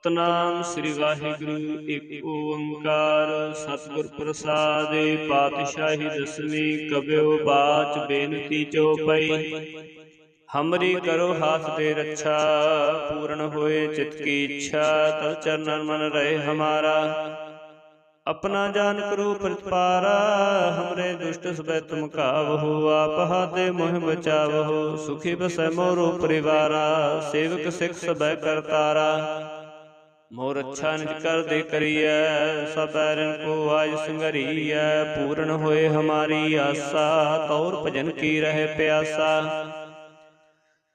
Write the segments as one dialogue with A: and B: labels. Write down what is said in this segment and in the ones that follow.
A: सतनाम श्री वाहिगुरु एक ओंकार सतगुर प्रसादे पातशाही दसवीं कब्यो बाच बेनती चौपाई। हमरी करो हाथ दे रक्षा पूर्ण होए चित की इच्छा तब चरणन मन रहे हमारा। अपना जान करो प्रतिपारा हमरे दुष्ट सबै तुम कावहो। आप हाथे मोह बचावहो सुखी बसै मोरो परिवारा। सेवक सिख सबै करतारा मोर अच्छा निज कर दे करिय। सब बैरन को आज संगरिय पूर्ण होए हमारी आशा। तौर भजन की रहे प्यासा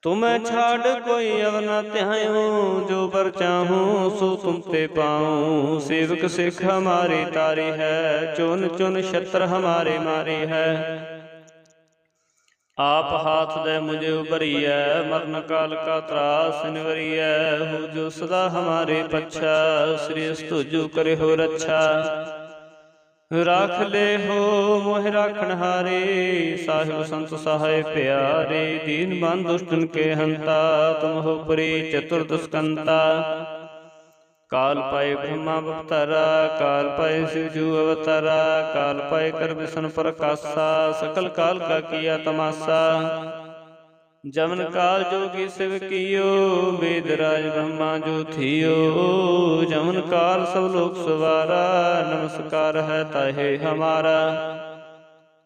A: तुम्हें छाड़ कोई अव न त्याऊं। जो बर चाहूं सो तुम ते पाऊं। सेवक सिख हमारी तारी है चुन चुन शत्र हमारे मारे है। आप हाथ दे मुझे उबरिय मरण काल का त्रास निवरिय। हो जो सदा हमारे पच्छा श्री तुझु करे हो रक्षा। राख ले हो मोह राखण हारे साहिब संत सहाय प्यारे। दीन बंद दुष्टन के हंता तुम हो परी चतुर्दस्कंता। काल पाए ब्रह्मा अवतारा काल पाए शिवजू अवतारा। काल पाए कर विष्णु प्रकाशा सकल काल का किया तमाशा। जमन काल जोगी शिव कियो वेद राज ब्रह्मा जो थियो। जमन काल सब लोक सवारा नमस्कार है ताहे हमारा।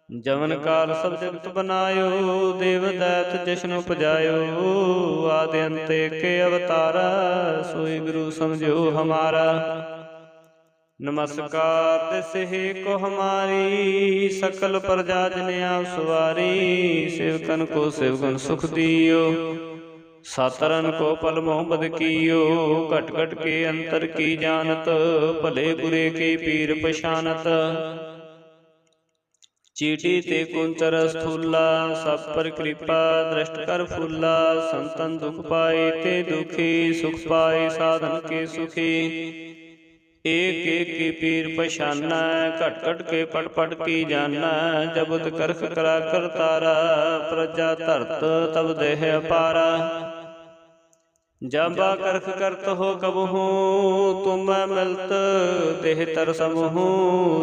A: जमन काल सब जगत बनायो देव दैत जश्न उपजायो। आदि अंत के अवतारा सोई गुरु समझो हमारा। नमस्कार तिसहे को हमारी सकल प्रजा जनिया सवारी। सेवकन को सेवगुण सुख दियो सातरन को पल मोहम्मद कियो। घट घट के अंतर की जानत भले बुरे के पीर पशानत। चीटी ते कुंचर स्थूला सब पर कृपा दृष्ट कर फूला। संतन दुख पाए ते दुखी सुख पाए साधन के सुखी। एक एक की पीर पशाना घट घट के पट पट की जाना। जबुत करख करा कर तारा प्रजा धरत तब देह अपारा। जबा करख करत हो कबहू तुम मिलत देह तर समूह।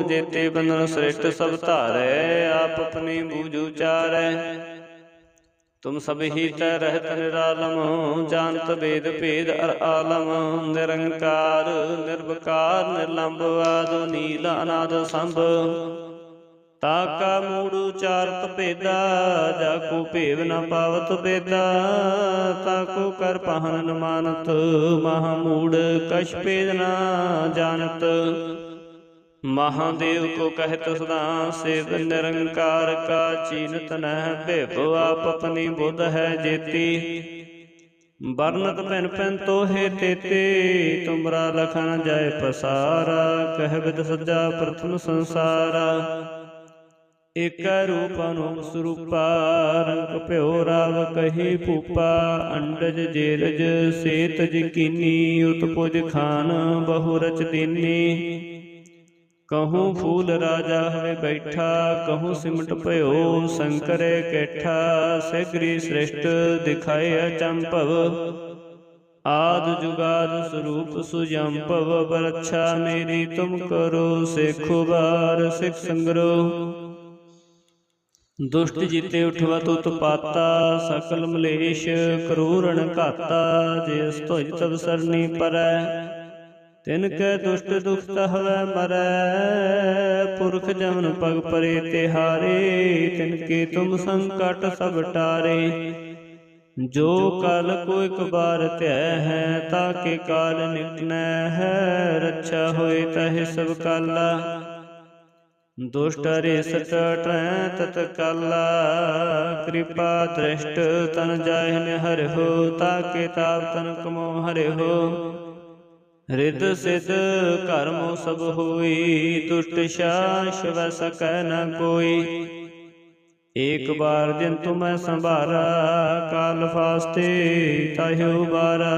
A: जेते बंधन श्रेष्ठ सब धारे आप अपनी बूझ उचारै। तुम सब ही तय रहत निरालम जानत वेद भेद अर आलम। निरंकार निर्विकार निर्लंब आदि नील अनाद संभ। ताका मूड़ उचारत भेदा जाको भेव न पावत बेदा। ताको कर पहन न मानत महामूढ़ कछ भेद न जानत। महादेव को कहत सदा सेव निरंकार का चीनत न भेव। आप अपनी बुध है जेती बरनत पिन पिन तो हे तेते। तुमरा लखन जाय पसारा कह विद सज्जा प्रथम संसारा। एक रूप अनूप स्वरूपा रंग प्यो राव कही भूपा। अंडज जेरज सेतज कीनी उत्पुज खान बहु रच दीनी। कहूँ फूल राजा हवे बैठा कहूँ सिमट भयो शंकर कैठा। सगरी श्रेष्ठ दिखाए अचंभव आद जुगाद स्वरूप सुजंभव। बरच्छा मेरी तुम करो सिखो बार सिख संग्रो। दुष्ट जीते उठवत उत्पाता सकल मलेश क्रूरण घाता। जिस तुझ तब सरनी परै तिनके दुष्ट दुख हवै मरै। पुरख जमन पग परे तिहारे तिनके तुम संकट सब टारे। जो काल को एक बार त्यय है ताके काल निकटनै है। रक्षा होए तहे सब काला दुष्ट रिसट टै तत्काला। कृपा दृष्ट तन जाहि हरि हो ताके ताप तन कमो हरि हो। रिद सिद कर्म सब होई दुष्ट शास वै सकै न कोई। एक बार जिन तुम्हें संभारा काल फास्ते ताहि उबारा।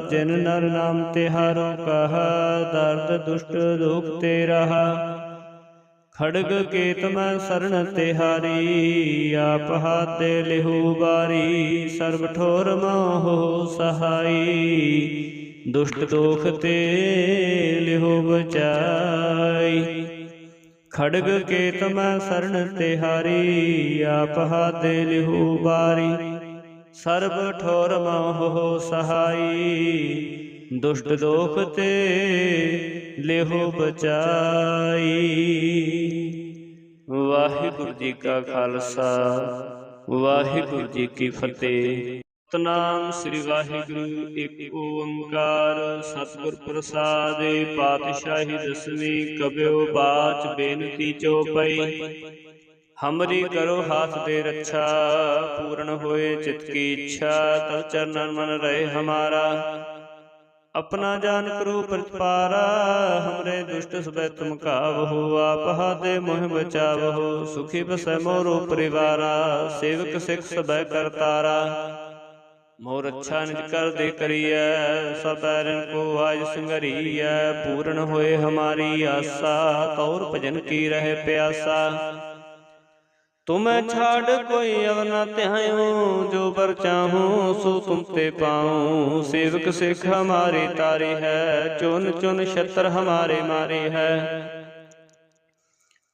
A: जिन नर नाम तिहारो कहा दर्द दुष्ट दुख ते रहा। खड़ग केत मैं शरण तिहारी आप हाथ दे लिहु बारी। सर्व ठोर मोह सहाई दुष्ट दोख ते लिहो बचाई। खड़ग केत मैं शरण तिहारी, आप हाथे लिहो बारी। सर्ब ठोर मोह सहाई, दुष्ट दोख ते लिहो बचाई। वाहिगुरु जी का खालसा, वाहिगुरु जी की फतेह। सतनाम श्री वाहिगुरु एक ओंकार। सतगुर प्रसादे पातशाही दसवीं, कबियो बाच बेनती चौपाई। हमरी करो हाथ दे रक्षा, पूर्ण होए चित की इच्छा। तब चरणन मन रहे हमारा, अपना जान करो प्रतिपारा। हमरे दुष्ट सबे तुम कावहो, आप हाथे मोह बचावहो। सुखी बसै मोरो परिवारा, सेवक सिख सबे करतारा। मोर अच्छा निज कर दे करिए, सब बैरन को आज संगरिए। पूर्ण होए हमारी आशा, तौर भजन की रहे प्यासा। तुम्हें छाड़ कोई अव न त्याऊं, जो बर चाहूं सो तुम ते पाऊं। सेवक सिख हमारी तारी है, चुन चुन छत्र हमारे मारे है।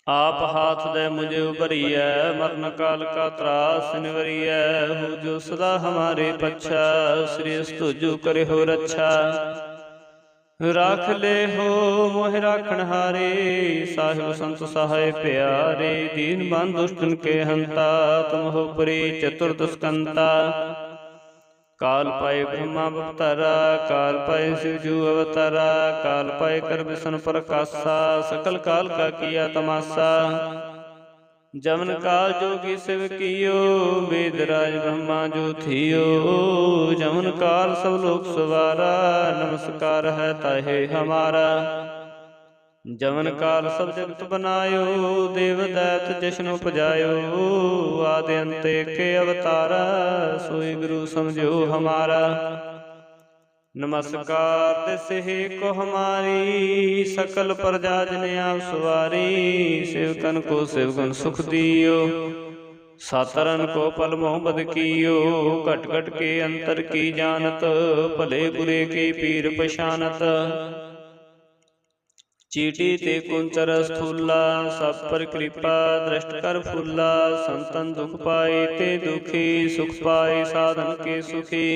A: आप हाथ दे मुझे उबरिए, मरण काल का त्रास निवरिए। हो जो सदा हमारे पच्छा, श्री तुझु करे हो रक्षा। राख ले हो मोह राखण हारे, साहिब संत सहाय प्यारे। दीन बंधु दुष्टन के हंता, तुम हो परी चतुर्दस्कंता। काल पाए ब्रह्मा अवतारा, काल पाए शिवजू अवतारा। काल पाए कर विष्णु प्रकाशा, सकल काल का किया तमाशा। जमन काल जोगी शिव कियो, वेदराज ब्रह्मा जो थियो। जमन काल सब लोक सवारा, नमस्कार है ताहे हमारा। जमन काल सब जगत बनायो, देव दैत जश्न उपजायो। आदि अंत के अवतारा, सोई गुरु समझो हमारा। नमस्कार तिसहि को हमारी, सकल प्रजा जन आप सवारी। सेवकन को सेवगुण सुख दियो, सातरन को पल मोह बद कियो। घट घट के अंतर की जानत, भले बुरे की पीर पशानत। चीटी ते कुंचर स्थूला, सब पर कृपा दृष्ट कर फूला। संतन दुख पाए ते दुखी, सुख पाए साधन के सुखी।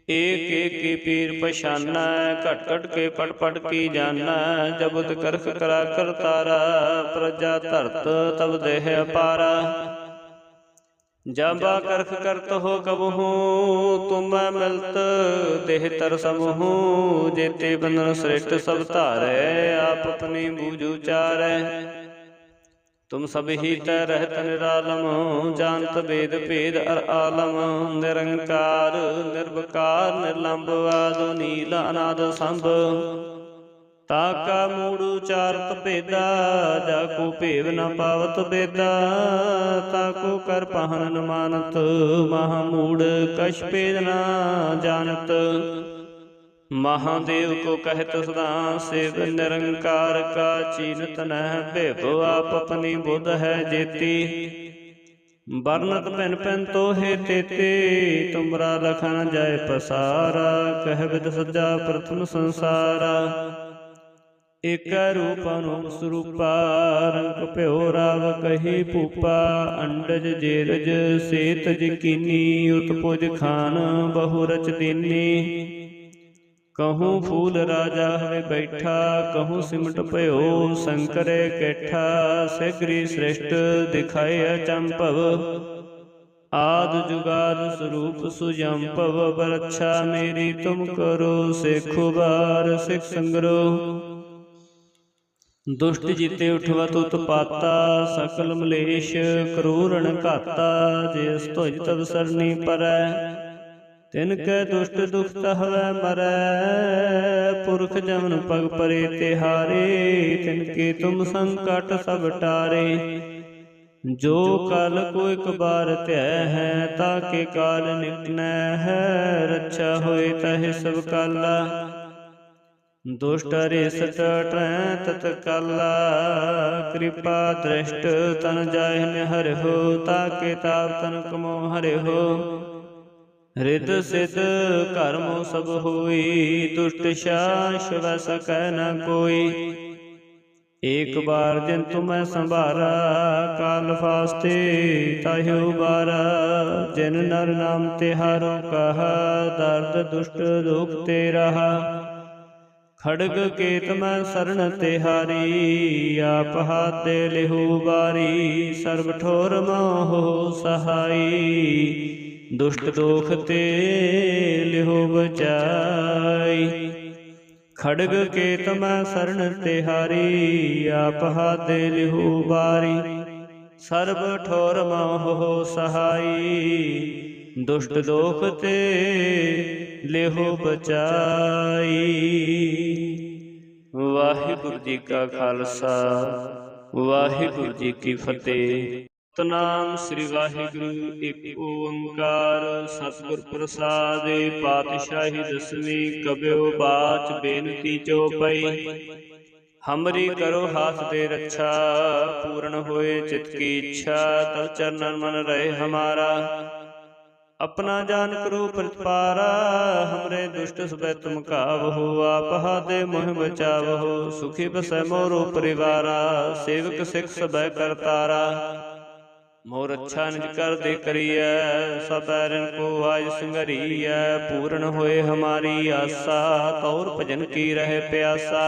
A: एक एक की पीर पशाना, घट घट के पट पट की जाना। जबुद करख करा कर तारा, प्रजा धरत तब देह अपारा। जाबा करख करत हो कबहू, तुम मिलत देह तर समूह। जेते बंधन श्रेष्ठ सब धारै, आप अपनी बूझ उचारै। तुम सब ही तय रहत निरालम, जानत वेद भेद अर आलम। निरंकार निर्विकार निर्लंब, आदि नील अनाद संभ। ताका मूड़ उचारत भेदा, जाको भेव न पावत बेदा। ताको कर पहन न मानत, महामूढ़ कछ भेद न जानत। महादेव को कहत सदा शिव, निरंकार का चीनत न भेव। आप अपनी बुध है जेती, बरनत पिन पिन तो हे तेते। तुमरा लखन जाय पसारा, कह विद सज्जा प्रथम संसारा। एक रूप अनूप स्वरूपा, रंग प्यो राव कही भूपा। अंडज जेरज सेतज कीनी, उत्पुज खान बहु रच दीनी। कहूँ फूल राजा हवे बैठा, कहूँ सिमट भयो शंकर कैठा। सगरी श्रेष्ठ दिखाए अचंभव, आद जुगाद स्वरूप सुजंभव। बरच्छा मेरी तुम करो, सेखो बार सिख संग्रो। दुष्ट जीते उठवत उत्पाता, सकल मलेश क्रूरण घाता। जिस तुझ तब सरनी परै, तिनके दुष्ट दुख हवै मरै। पुरख जमन पग परे तिहारे, तिनके तुम संकट सब टारे। जो काल को एक बार त्यय है, ताके काल निकटनै है। रक्षा होए तहे सब काला, दुष्ट रिसट टरै तत्काला। कृपा दृष्ट तन जाहि हरि हो, ताके ताप तन कमो हरि हो। ਰਿਤ ਸਿਧ ਕਰਮੋ ਸਭ ਹੋਈ, ਦੁਸ਼ਟ ਸ਼ਾਸ ਵੈ ਸਕੈ ਨ ਕੋਈ। ਏਕ ਬਾਰ ਜਿਨ ਤੁਮੈ ਸੰਭਾਰਾ, ਕਾਲ ਫਾਸਤੇ ਤਾਹਿ ਉਬਾਰਾ। ਜਿਨ ਨਰ ਨਾਮ ਤਿਹਾਰੋ ਕਹਾ, ਦਰਦ ਦੁਸ਼ਟ ਦੁਖ ਤੇ ਰਹਾ। ਖੜਗ ਕੇਤ ਮੈਂ ਸਰਣ ਤਿਹਾਰੀ, ਆਪ ਹਾਥ ਲਿਹੂ ਬਾਰੀ। ਸਰਬ ਠੋਰ ਮੋਹ ਸਹਾਈ, ਦੁਸ਼ਟ ਦੋਖ ਤੇ ਲਿਹੂ ਬਚਾਈ। ਖੜਗ ਕੇਤ ਮੈਂ ਸਰਣ ਤਿਹਾਰੀ, ਆਪ ਹਾਥ ਲਿਹੂ ਬਾਰੀ। ਸਰਬ ਠੋਰ ਮੋਹ ਸਹਾਈ, ਦੁਸ਼ਟ ਦੋਖ ਤੇ ਲਿਹੂ ਬਚਾਈ। ਵਾਹਿਗੁਰੂ ਜੀ ਕਾ ਖਾਲਸਾ, ਵਾਹਿਗੁਰੂ ਜੀ ਕੀ ਫਤਿਹ। ਸਤਿਨਾਮ ਸ੍ਰੀ ਵਾਹਿਗੁਰੂ, ਇੱਕ ਓੰਕਾਰ ਸਤਿਗੁਰ ਪ੍ਰਸਾਦਿ। ਪਾਤਸ਼ਾਹੀ ਦਸਵੀਂ ਕਬਿਓ ਬਾਚ, ਬੇਨਤੀ ਚੌਪਈ। ਹਮਰੀ ਕਰੋ ਹਾਥ ਦੇ ਰੱਛਾ, ਪੂਰਨ ਹੋਏ ਚਿਤ ਕੀ ਇੱਛਾ। ਤਬ ਚਰਨਨ ਮਨ ਰਹੇ ਹਮਾਰਾ, अपना जान करो प्रतिपारा। हमरे दुष्ट सबै तुम कावहो, आप हाथे मोह बचावहो। सुखी बसै मोरो परिवारा, सेवक सिख सबै करतारा। मोर अच्छा निज कर दे करिए, सब बैरन को आज संघरिए। पूर्ण होए हमारी आशा, तौर भजन की रहे प्यासा।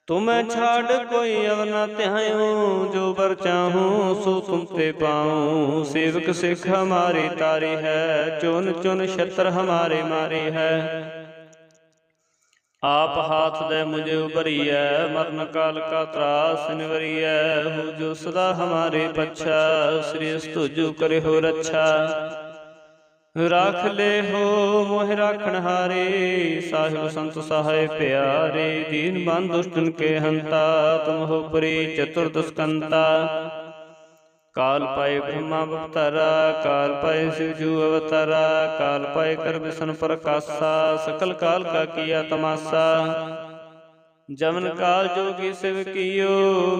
A: तुम्हें छाड़ कोई अवर न ध्याऊं, जो बर चाहूं सो तुम ते पाऊं। सेवक सिख हमारी तारी है, चुन चुन छत्र हमारे मारी है। आप हाथ दे मुझे उबरिए, मरण काल का त्रास निवरिए। हो जो सदा हमारे पच्छा, श्री तुझु करे हो रक्षा। राख ले हो मोह राखण हारे, साहिब संत सहाय प्यारे। दीन बंद दुष्टन के हंता, तुम हो परी चतुर्दस्कंता। काल पाए ब्रह्मा अवतारा, काल पाए शिवजू अवतारा। काल पाए कर विष्णु प्रकाशा, सकल काल का किया तमाशा। जमन काल जोगी शिव कियो,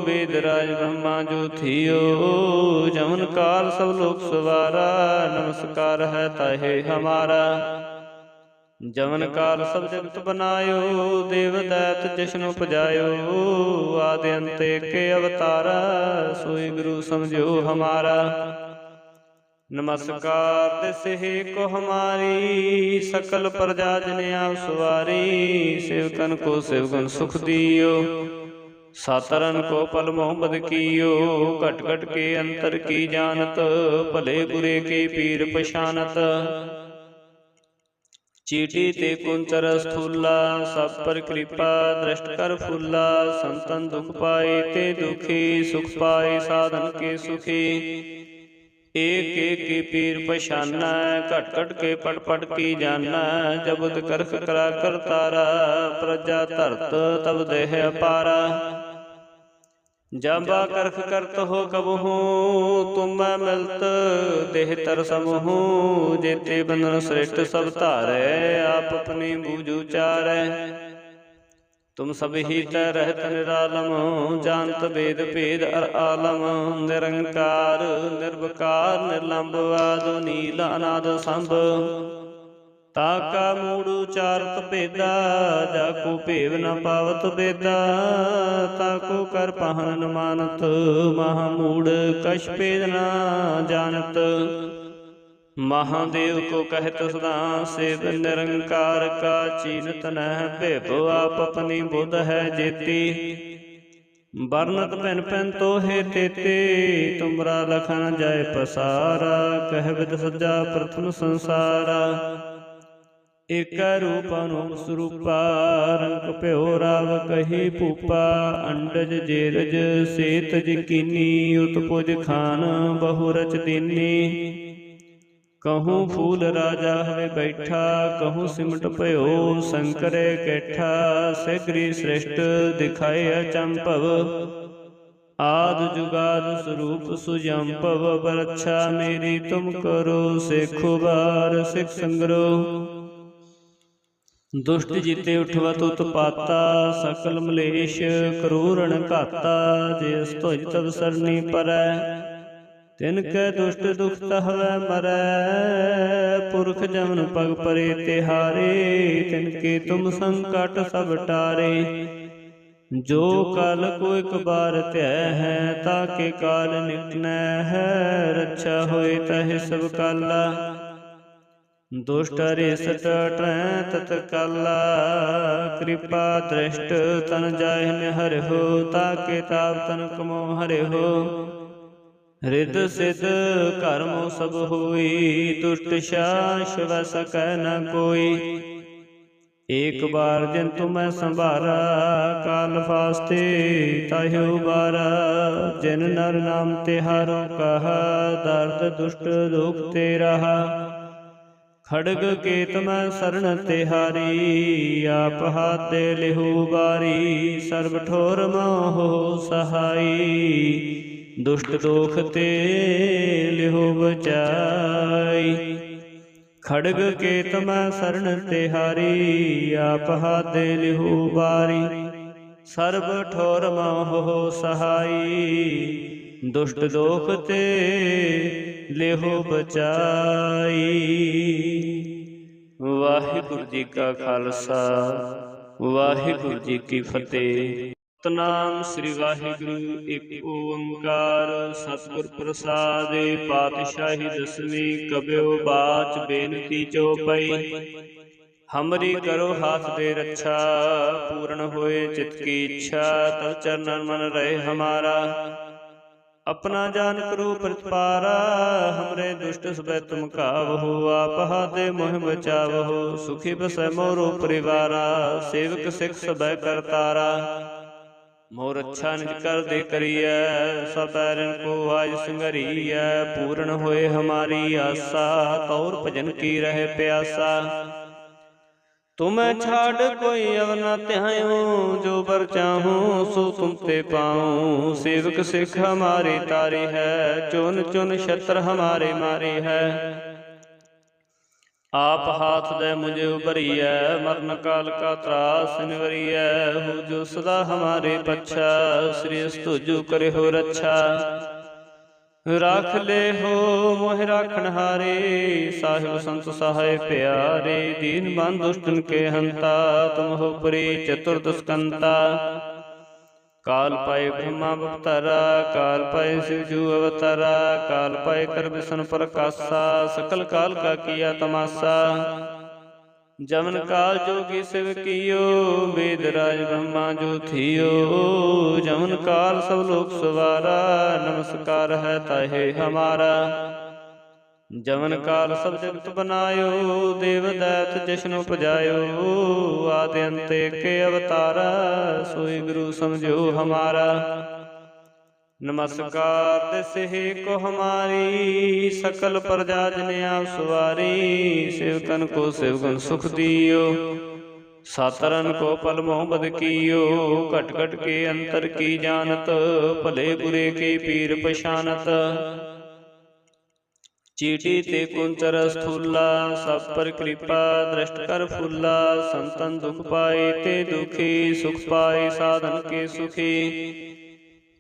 A: वेद राज ब्रह्मा जो थियो। जमन काल सब लोक सवारा, नमस्कार है ताहे हमारा। जमन काल सब जगत बनायो, देव दैत जिष्णु उपजायो। आदि अंत के अवतारा, सोई गुरु समझो हमारा। नमस्कार तिसहि को हमारी, सकल प्रजा जन आप सवारी। सेवकन को सेवगुण सुख दियो, सातरन को पल मोहम्मद कियो। घट घट के अंतर की जानत, भले बुरे के पीर पशानत। चीटी ते कुंचर स्थूला, सब पर कृपा दृष्ट कर फूला। संतन दुख पाए ते दुखी, सुख पाए साधन के सुखी। एक एक की पीर पशाना, घट घट के पट पट की जाना। जबुद करख करा कर तारा, प्रजा धरत तब देह अपारा। जबा करख करत हो कबहू, तुम मिलत देह तर समूह। जेते बंधन श्रेष्ठ सब धारै, आप अपनी बूझ उचारै। तुम सब ही तै रहत निरालम, जानत वेद भेद अर आलम। निरंकार निर्विकार निर्लंब, आदि नील अनाद संभ। ताका मूड़ उचारत भेदा, जाको भेव न पावत बेदा। ताको कर पाहन न मानत, महामूढ़ कछ भेद न जानत। महादेव को कहत सदा सेव निरंकार का, चीनत न भेभो आप अपनी बुध है जेती। बरनत पिन पिन तो हे तेते, तुमरा लखन जाय पसारा। कह विद सज्जा प्रथम संसारा, एक रूप अनूप स्वरूपा। रंग प्यो राव कही भूपा, अंडज जेरज सेतज कीनी। उत्पुज खान बहु रच दीनी। कहूँ फूल राजा हवे बैठा, कहूँ सिमट पयो शंकर कैठा। सगरी श्रेष्ठ दिखाए अचंभव, आद जुगाद स्वरूप सुजंभव। बरच्छा मेरी तुम करो, सेखो बार सिख संग्रो। दुष्ट जीते उठवत उत्पाता, सकल मलेश करूरण घाता। जिस तुझ तब सरनी परै, तिनकै दुष्ट दुख तहवै मरै, पुरख जमन पग परे तिहारे, तिनके तुम संकट सब टारे। जो काल को एक बार त्यय है, ताके काल निकटनै है, रक्षा होए तहि सब काला। दुष्ट अरिष्ट टरै तत्काला, कृपा दृष्ट तन जाहि हरिहो, ताके ताप तन कमो हरिहो। रिद सिद्ध कर्मो सब होई, दुष्ट शास वै सकै न कोई। एक बार जिन तुम्हें संभारा, काल फास्ते ताहि उबारा। जिन नर नाम तिहारो कहा, दर्द दुष्ट दुख ते रहा। खड़ग केत मैं शरण तिहारी, आप हाथ दे लिहु बारी। सर्व ठोर मोह सहाई, दुष्ट दोख ते लिहु बचाई। खड़ग केत मैं शरण तिहारी, आप हाथ दे लिहु बारी। सर्व ठोर मोह सहाई, दुष्ट दोख ते लिहु बचाई। वाहिगुरु जी का खालसा, वाहिगुरु जी की फतेह। सतनाम श्री वाहिगुरु एक ओंकार। सतगुर प्रसादे पातशाही दसवीं, कबियो बाच बेनती चौपाई। हमरी करो हाथ दे रक्षा, पूर्ण होए चित की इच्छा। तब चरणन मन रहे हमारा, अपना जान करो प्रतिपारा। हमरे दुष्ट सबे तुम कावहो, आप हाथे मोह बचावहो। सुखी बसै मोरो परिवारा, सेवक सिख सबे करतारा। मोर अच्छा निज कर दे करिए, सब बैरन को आज संगरिए। पूर्ण होए हमारी आशा, तौर भजन की रहे प्यासा। तुम्हें छाड़ कोई अव न त्याऊं, जो बर चाहूं सो तुम ते पाऊं। सेवक सिख हमारी तारी है, चुन चुन शत्र हमारे मारे है। आप हाथ दे मुझे उबरिए, मरण काल का त्रास निवरिए। हो जो सदा हमारे पच्छा, श्री तुझु करे हो रक्षा। राख ले हो मोह राखण हारे, साहिब संत सहाय प्यारे। दीन बंधु दुष्टन के हंता, तुम हो परी चतुर्दस्कंता। काल पाए ब्रह्मा अवतारा, काल पाए शिवजू अवतारा। काल पाए कर विष्णु प्रकाशा, सकल काल का किया तमाशा। जमन काल जोगी शिव कियो, वेद राज ब्रह्मा जो थियो। जमन काल सब लोक सवारा, नमस्कार है ताहे हमारा। जमन काल सब जगत बनायो, देव दैत जश्न उपजायो। आदि अंत के अवतारा, सोई गुरु समझो हमारा। नमस्कार दसे को हमारी, सकल प्रजा जने आप सवारी। सेवकन को सेवगुण सुख दियो, सातरन को पल मोह बद कियो। घट घट के अंतर की जानत, भले बुरे के पीर पशानत। चीटी ते कुंचर स्थूला, सब पर कृपा दृष्ट कर फूला। संतन दुख पाए ते दुखी, सुख पाए साधन के सुखी।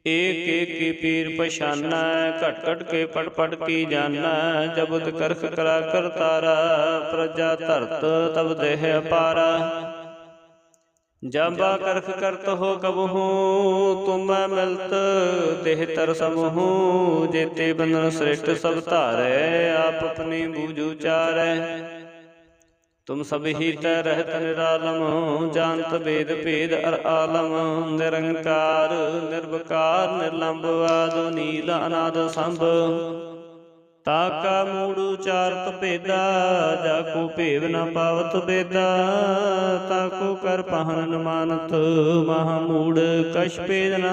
A: एक एक की पीर पशाना, घट घट के पट पट की जाना। जबुद करख करा कर तारा, प्रजा धरत तब देह अपारा। जाबा करख करत हो कबहू, तुम मिलत देह तर समूह। जेते बंधन श्रेष्ठ सब धारै, आप अपनी बूझ उचारै। तुम सब ही तै रहत निरालम, जानत वेद भेद अर आलम। निरंकार निर्विकार निर्लंब, आदि नील अनाद संभ। ताका मूड़ उचारत भेदा, जाको भेव न पावत बेदा। ताको कर पहन न मानत, महामूढ़ कछ भेद न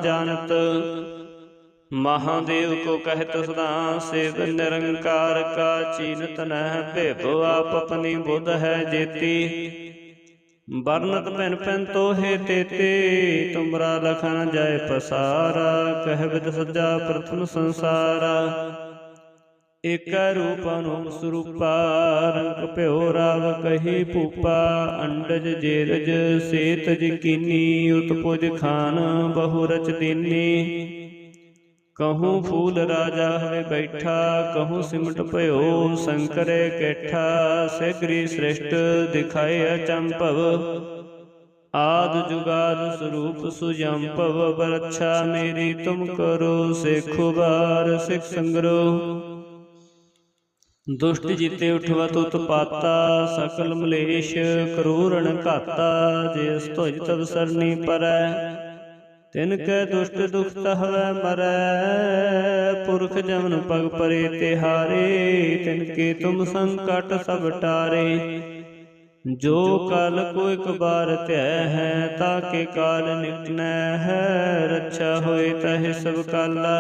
A: जानत। महादेव को कहत सदा सेव, निरंकार का चीनत न भेभो। आप अपनी बुध है जेती, बरनत पिन पिन तो हे तेते। तुमरा लखन जाय पसारा, कह विद सज्जा प्रथम संसारा। एक रूप अनुम स्वरूपा, रंग प्यो राव कही भूपा। अंडज जेरज सेतज कीनी, उत्पुज खान बहु रच दीनी। कहूँ फूल राजा हवे बैठा, कहूँ सिमट भयो शंकर कैठा। सैकरी श्रेष्ठ दिखाए अचंभव, आद जुगाद स्वरूप सुजंभव। बरच्छा मेरी तुम करो, सेखो बार सिख संग्रह। दुष्ट जीते उठवत उत्पाता, सकल मलेश करूरण घाता। जिस तुझ तब सरनी परै, तिनकै दुष्ट दुख हवै मरै। पुरख जमन पग परे तिहारे, तिनके तुम संकट सब टारे। जो काल को एक बार त्यय है, ताके काल निकटनै है। रक्षा होए तहि सब काला,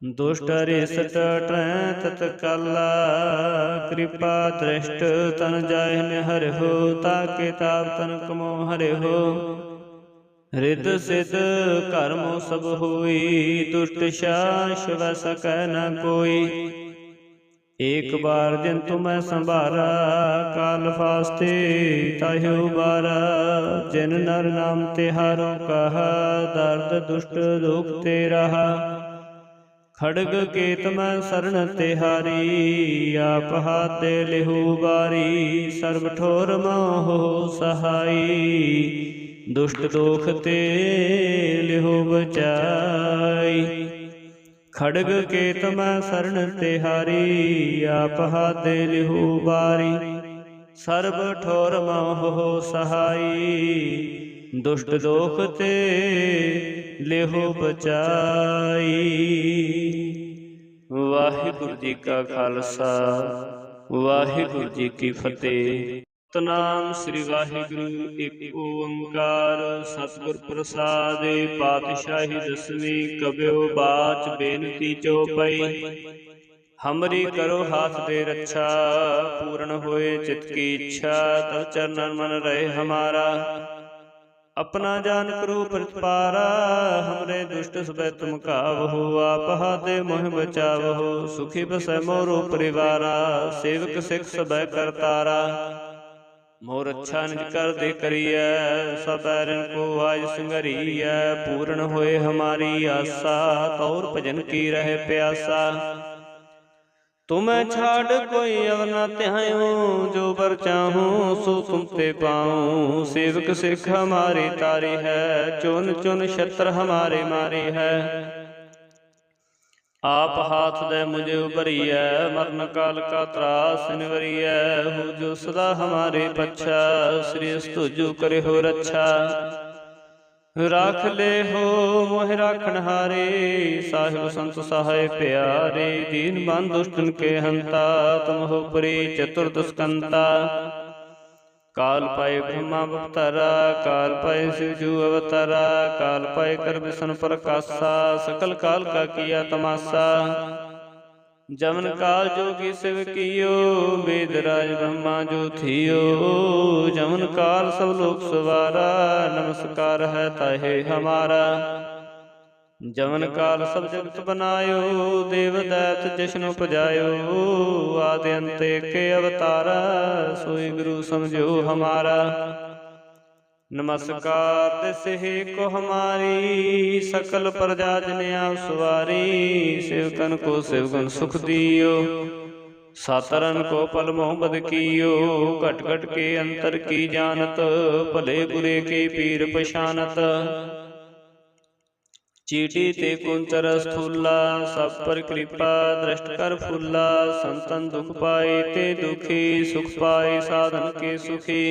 A: दुष्ट रिसट टरै तत्काला। कृपा दृष्ट तन जाहि निहरहु, ताके ताप तन कमो हरहु। रिद सिद्ध कर्मो सब होई, दुष्ट शास वै सकै न कोई। एक बार जिन तुम्हें संभारा, काल फास्ते ताहि उबारा। जिन नर नाम तिहारो कहा, दर्द दुष्ट दुख ते रहा। खड़ग केत मैं शरण तिहारी, आप हाथे लिहु बारी। सर्व ठोर मोह सहाई, दुष्ट दोख ते लिहु बचाई। खड़ग केत मैं शरण तिहारी, आप हाथे लिहु बारी। सर्व ठोर मोह सहाई, दुष्ट दोख ते लिहु बचाई। वाहिगुरु जी का खालसा, वाहिगुरु जी की फतेह। सतनाम श्री वाहिगुरु एक ओंकार। सतगुर प्रसाद पातशाही दसवीं, कबियो बाच बेनती चौपाई। हमरी करो हाथ दे रक्षा, पूर्ण होए चित की इच्छा। तब चरणन मन रहे हमारा, अपना जान करो प्रतिपारा। हमरे दुष्ट सबे तुम कावहो, आप हाथे मोह बचावहो। सुखी बसै मोरो परिवारा, सेवक सिख सबे करतारा। मोर अच्छा निज कर दे करिए, सब बैरन को आज संगरिए। पूर्ण होए हमारी आशा, तौर भजन की रहे प्यासा। तुम्हें छाड़ कोई अवर न त्याऊं, जो बर चाहूं सो तुम ते पाऊं। सेवक सिख हमारी तारी है, चुन चुन शस्त्र हमारे मारे है। आप हाथ दे मुझे उबरिए, मरण काल का त्रास निवरिए। हो जो सदा हमारे पच्छा, श्री तुझो करे हो रक्षा। राख ले हो मोह राखण हारे, साहिब संत सहाय प्यारे। दीन बंद दुष्टन के हंता, तुम हो परी चतुर्दस्कंता। काल पाए ब्रह्मा अवतारा, काल पाए शिवजू अवतारा। काल पाए कर विष्णु प्रकाशा, सकल काल का किया तमाशा। जमन काल जोगी शिव कियो, वेद राज ब्रह्मा जो थियो। जमन काल सब लोक सवारा, नमस्कार है ताहे हमारा। जमन काल सब जगत बनायो, देव दैत जिष्णु पजायो। आदि अंत के अवतारा, सोई गुरु समझो हमारा। नमस्कार तिसहि को हमारी, सकल प्रजा जन आप सवारी। सेवकन को सेवगुण सुख दियो, सातरन को पल मोह बद कियो। घट घट के अंतर की जानत, भले बुरे के पीर पशानत। चीटी ते कुंचर स्थूला, सब पर कृपा दृष्ट कर फूला। संतन दुख पाए ते दुखी, सुख पाए साधन के सुखी।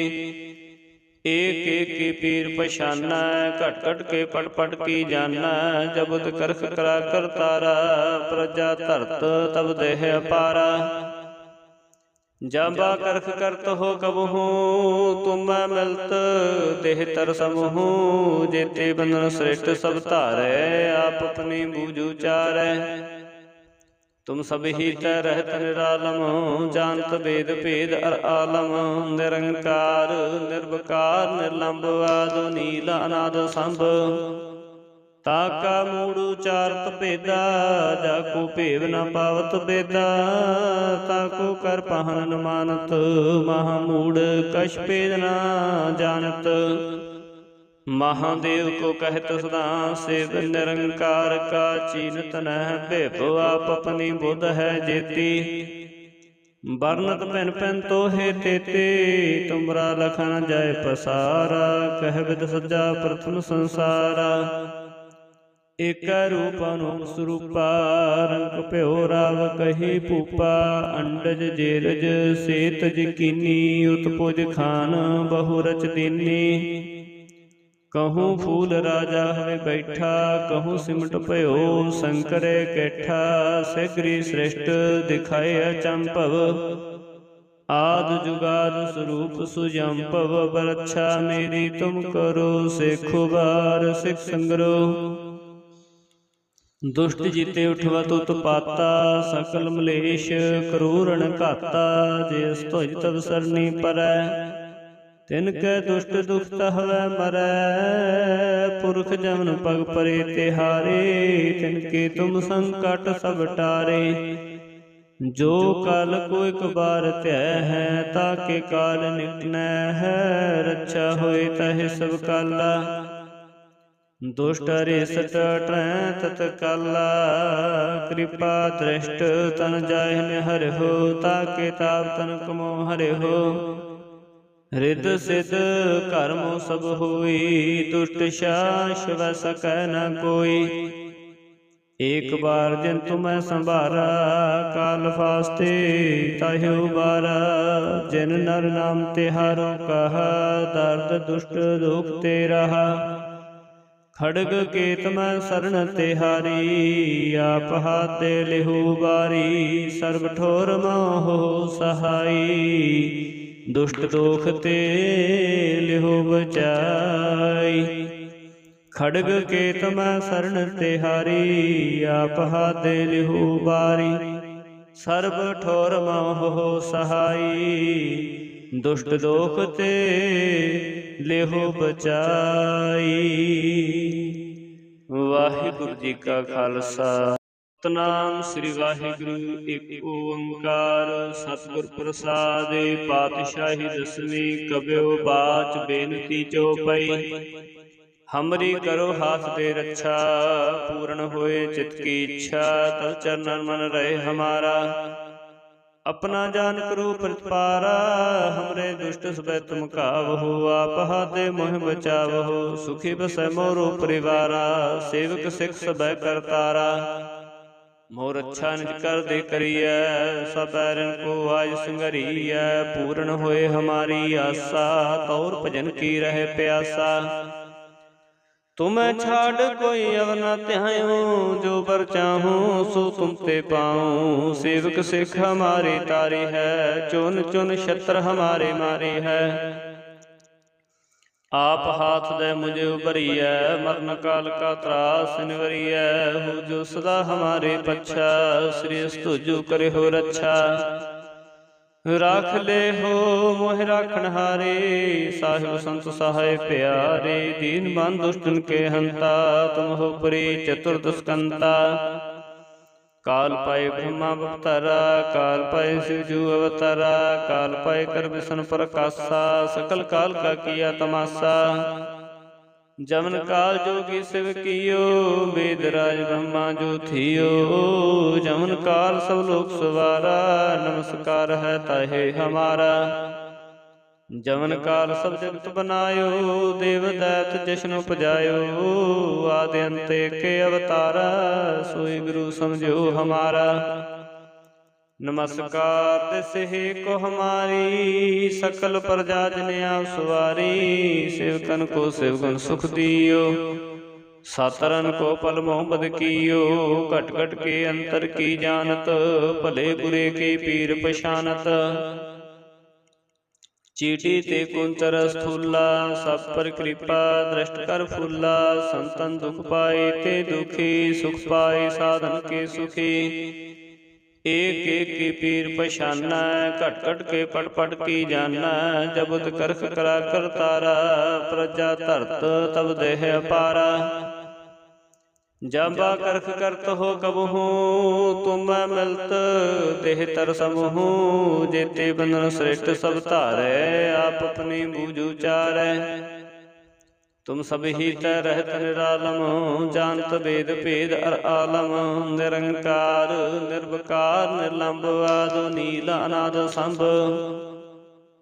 A: एक एक की पीर पशाना, घट घट के पट पट की जाना। जबुद करख करा कर तारा, प्रजा धरत तब देह अपारा। जाबा करख करत हो कबहू, तुम मिलत देह तर समूह। जेते बंधन श्रेष्ठ सब धारै, आप अपनी बूझ उचारै। तुम सब ही तै रहत निरालम, जानत वेद भेद अर आलम। निरंकार निर्विकार निर्लंब, आदि नील अनाद संभ। ताका मूड़ उचारत भेदा, जाको भेव न पावत बेदा। ताको कर पहन न मानत, महामूढ़ कछ भेद न जानत। महादेव को कहत सदा सेव निरंकार का, चीनत नह भेभो आप अपनी बुध है जेती। बरनत पिन पिन तो हे तेते, तुमरा लखन जाय पसारा। कह विद सज्जा प्रथम संसारा, एक रूप अनूप स्वरूपा। रंग प्यो राव कही पूपा, अंडज जेरज सेतज कीनी। उत्पुज खान बहु रच दीनी, कहूँ फूल राजा हवे बैठा। कहूँ सिमट भयो शंकर कैठा, सगरी सृष्ट दिखाए अचंभव। आद जुगाद स्वरूप सुजंभव, बरच्छा मेरी तुम करो। सेखो बार सिख संग्रो, दुष्ट जीते उठवत उत्पाता। सकल मलेश क्रूरण घाता, जिस तुझ तब सरनी परै। तिनकै दुष्ट दुख हवै मरै, पुरख जमन पग परे तिहारे। तिनके तुम संकट सब टारे, जो काल को एक बार त्यय है। ताके काल निकटनै है, रक्षा होए तहे सब काला। दुष्ट रिसट ट्रै तत्काला, कृपा दृष्ट तन जाहि हरि हो। ताके ताप तन कमो हरि हो, रिद सिद कर्मो सब होई। दुष्ट शास वै सकै न कोई, एक बार जिन तुम्हें संभारा। काल फास्ते ताहि उबारा, जिन नर नाम तिहारो कहा। दर्द दुष्ट दुख ते रहा, खड़ग केत मैं शरण तिहारी। आप हाथे लिहु बारी, सर्व ठोर मोह सहाई। दुष्ट दोख ते लिहु बचाई, खड़ग केत मैं शरण तिहारी। आप हाथे लिहु बारी, सर्व ठोर मोह सहाई। दुष्ट दोख ते लेहो बचाई। वाहिगुरु जी का खालसा, सतनाम श्री वाहिगुरु। एक ओंकार सतगुर प्रसाद, पातशाही दसवीं कब्यो बाच बेनती चौपाई। हमरी करो हाथ दे रक्षा, पूर्ण होए चित की इच्छा। तब चरणन मन रहे हमारा, अपना जान करो प्रतिपारा। हमरे दुष्ट सबे तुम कावहो, आप हाथे मोह बचावहो। सुखी बसै मोरो परिवारा, सेवक सिख सबे करतारा। मोर अच्छा निज कर दे करिय, सब बैरन को आज संगरिय। पूर्ण होए हमारी आशा, तौर भजन की रहे प्यासा। तुम्हें छाड़ कोई अव न त्याऊं, जो बर चाहूं सो तुम ते पाऊं। सेवक सिख हमारी तारी है, चुन चुन शत्र हमारे मारे है। आप हाथ दे मुझे उबरिय, मरण काल का त्रास निवरिय। हो जो सदा हमारे पच्छा, श्री तुझु करे हो रक्षा। राख ले हो मोह राखण हारे, साहिब संत सहाय प्यारे। दीन बान दुष्टन के हंता, तुम हो परी चतुर्दस्कंता। काल पाए ब्रह्मा अवतारा, काल पाए शिवजू अवतारा। काल पाए कर विष्णु प्रकाशा, सकल काल का किया तमाशा। जमन काल जोगी शिव कियो, वेदराज ब्रह्मा जो थियो। जमन काल सब लोक सवारा, नमस्कार है ताहे हमारा। जमन काल सब जगत बनायो, देव दैत जश्न उपजायो। आदि अंत के अवतारा, सोई गुरु समझो हमारा। नमस्कार तिसहे को हमारी, सकल प्रजा जन आप सवारी। सेवकन को सेवगुण सुख दियो, सातरन को पल मोहम्मद कियो। घट घट के अंतर की जानत, भले बुरे के पीर पशानत। चीटी ते कुंतर स्थूला, सब पर कृपा दृष्ट कर फूला। संतन दुख पाए ते दुखी, सुख पाए साधन के सुखी। एक एक की पीर पशाना, घट घट के पट पट की जाना। जबुत करख करा कर तारा, प्रजा धरत तब देह अपारा। जब करख करत हो कबहू, तुम मिलत देह तर समूह। जेते बंधन श्रेष्ठ सब धारे, आप अपनी बूझ उचारै। तुम सब ही तय रहत निरालम, जानत वेद भेद अर आलम। निरंकार निर्विकार निर्लंब, आदि नील अनाद संभ।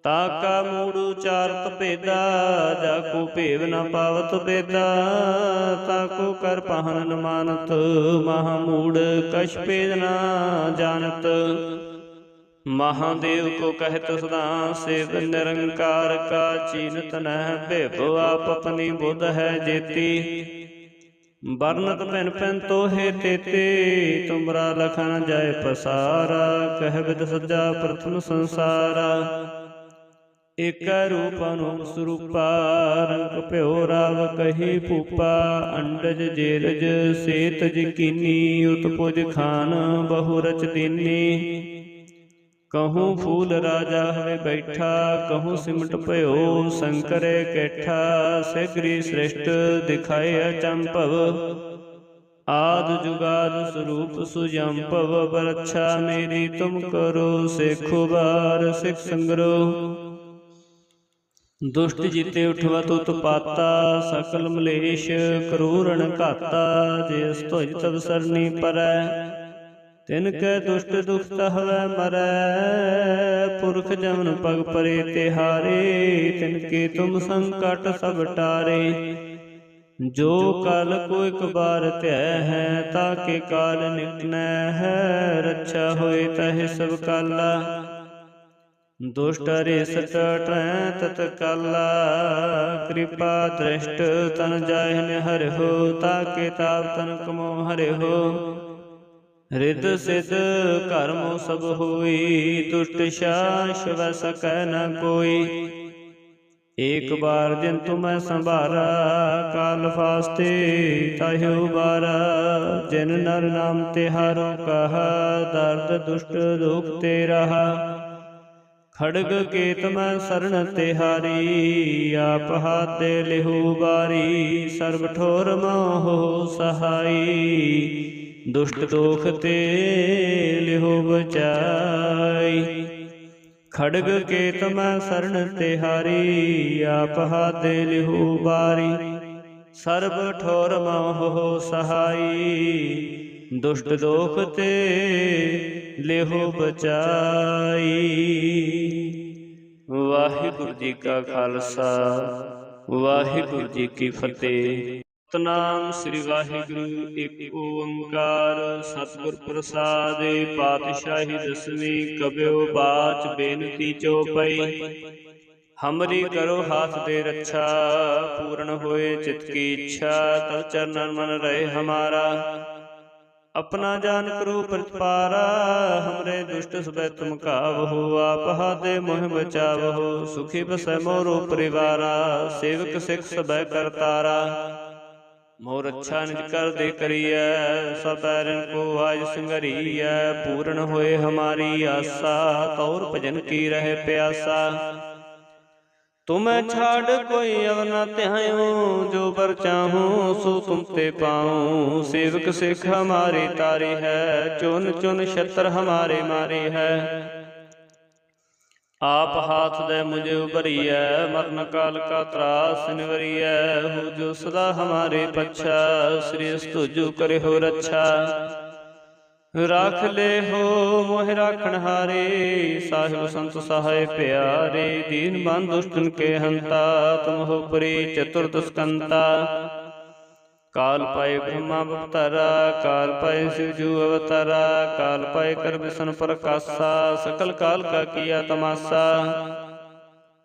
A: ताका मूड़ उचारत भेदा, जाको भेव न पावत बेदा। ताको कर पहन न मानत, महामूढ़ कछ भेद न जानत। महादेव को कहत सदा, सेव निरंकार का चीनत न। भेभो आप अपनी बुध है जेती, बरनत भिन भिन तोहे तेते। तुमरा लखन जाय पसारा, कह विद सज्जा प्रथम संसारा। एक रूप अनूप स्वरूपा, रंग प्यो राव कही भूपा। अंडज जेरज सेतज कीनी, उत्पुज खान बहु रच दीनी। कहूँ फूल राजा हवे बैठा, कहूँ सिमट पयो शंकर कैठा। सगरी सृष्ट दिखाए अचंभव, आद जुगाद स्वरूप सुजंभव। बरच्छा मेरी तुम करो, सेखो बार सिख संग्रो। दुष्ट जीते उठवत उत्पाता, सकल मलेश क्रूरण घाता। जिस तुझ तब सरनी परै, तिनकै दुष्ट दुख हवै मरै। पुरख जमन पग परे तिहारे, तिनके तुम संकट सब टारे। जो काल को एक बार त्याय है, ताके काल निकटनै है। रक्षा होए तह सब काला, दुष्ट रिसट टै तत्काला। कृपा दृष्ट तन जाहिन हर हो, ताके ताप तन कमो हरे हो। रिद सिद्ध कर्मो सब होई, दुष्ट शास वै सकै न कोई। एक बार जिन तुम्हें संभारा, काल फास्ते ताहिउ बारा। जिन नर नाम तिहारो कहा, दर्द दुष्ट दुख ते रहा। खड़ग केत मैं शरण तिहारी, आप हाथ दे लिहु बारी। सर्व ठोर मोह सहाई, दुष्ट दोख ते लिहु बचाई। खड़ग केत मैं शरण तिहारी, आप हाथ दे लिहु बारी। सर्व ठोर मोह सहाई, दुष्ट दोख ते लेहो बचाई। वाहिगुरु जी का खालसा, वाहिगुरु जी की फतेह। सतनाम श्री वाहिगुरु एक ओंकार। सतगुर प्रसाद पातशाही दसवीं, कबियो बाच बेनती चौपाई। हमरी करो हाथ दे रक्षा, पूर्ण होए चित की इच्छा। तब चरणन मन रहे हमारा, अपना जान करो प्रतिपारा। हमरे दुष्ट सबे तुम कावहो, आप हाथे मोह बचावहो। सुखी बसै मोरो परिवारा, सेवक सिख सबे करतारा। मोर अच्छा निज कर दे करिय, सब बैरन को आज संगरिय। पूर्ण होए हमारी आशा, तौर भजन की रहे प्यासा। तुम्हें छाड़ कोई अव न त्याऊं, जो बर चाहूं सो तुम ते पाऊं। सेवक सिख हमारी तारी है, चुन चुन छत्र हमारे मारे है। आप हाथ दे मुझे उबरिय, मरण काल का त्रास निवरिय। हो जो सदा हमारे पक्षा, श्री तुझु करे हो रक्षा। राख ले हो मोह राखण हारे, साहिब संत सहाय प्यारे। दीन बंधु दुष्टन के हंता, तुम हो परी चतुर्दस्कंता। काल पाए ब्रह्मा अवतारा, काल पाए शिवजू अवतारा। काल पाए कर विष्णु प्रकाशा, सकल काल का किया तमाशा।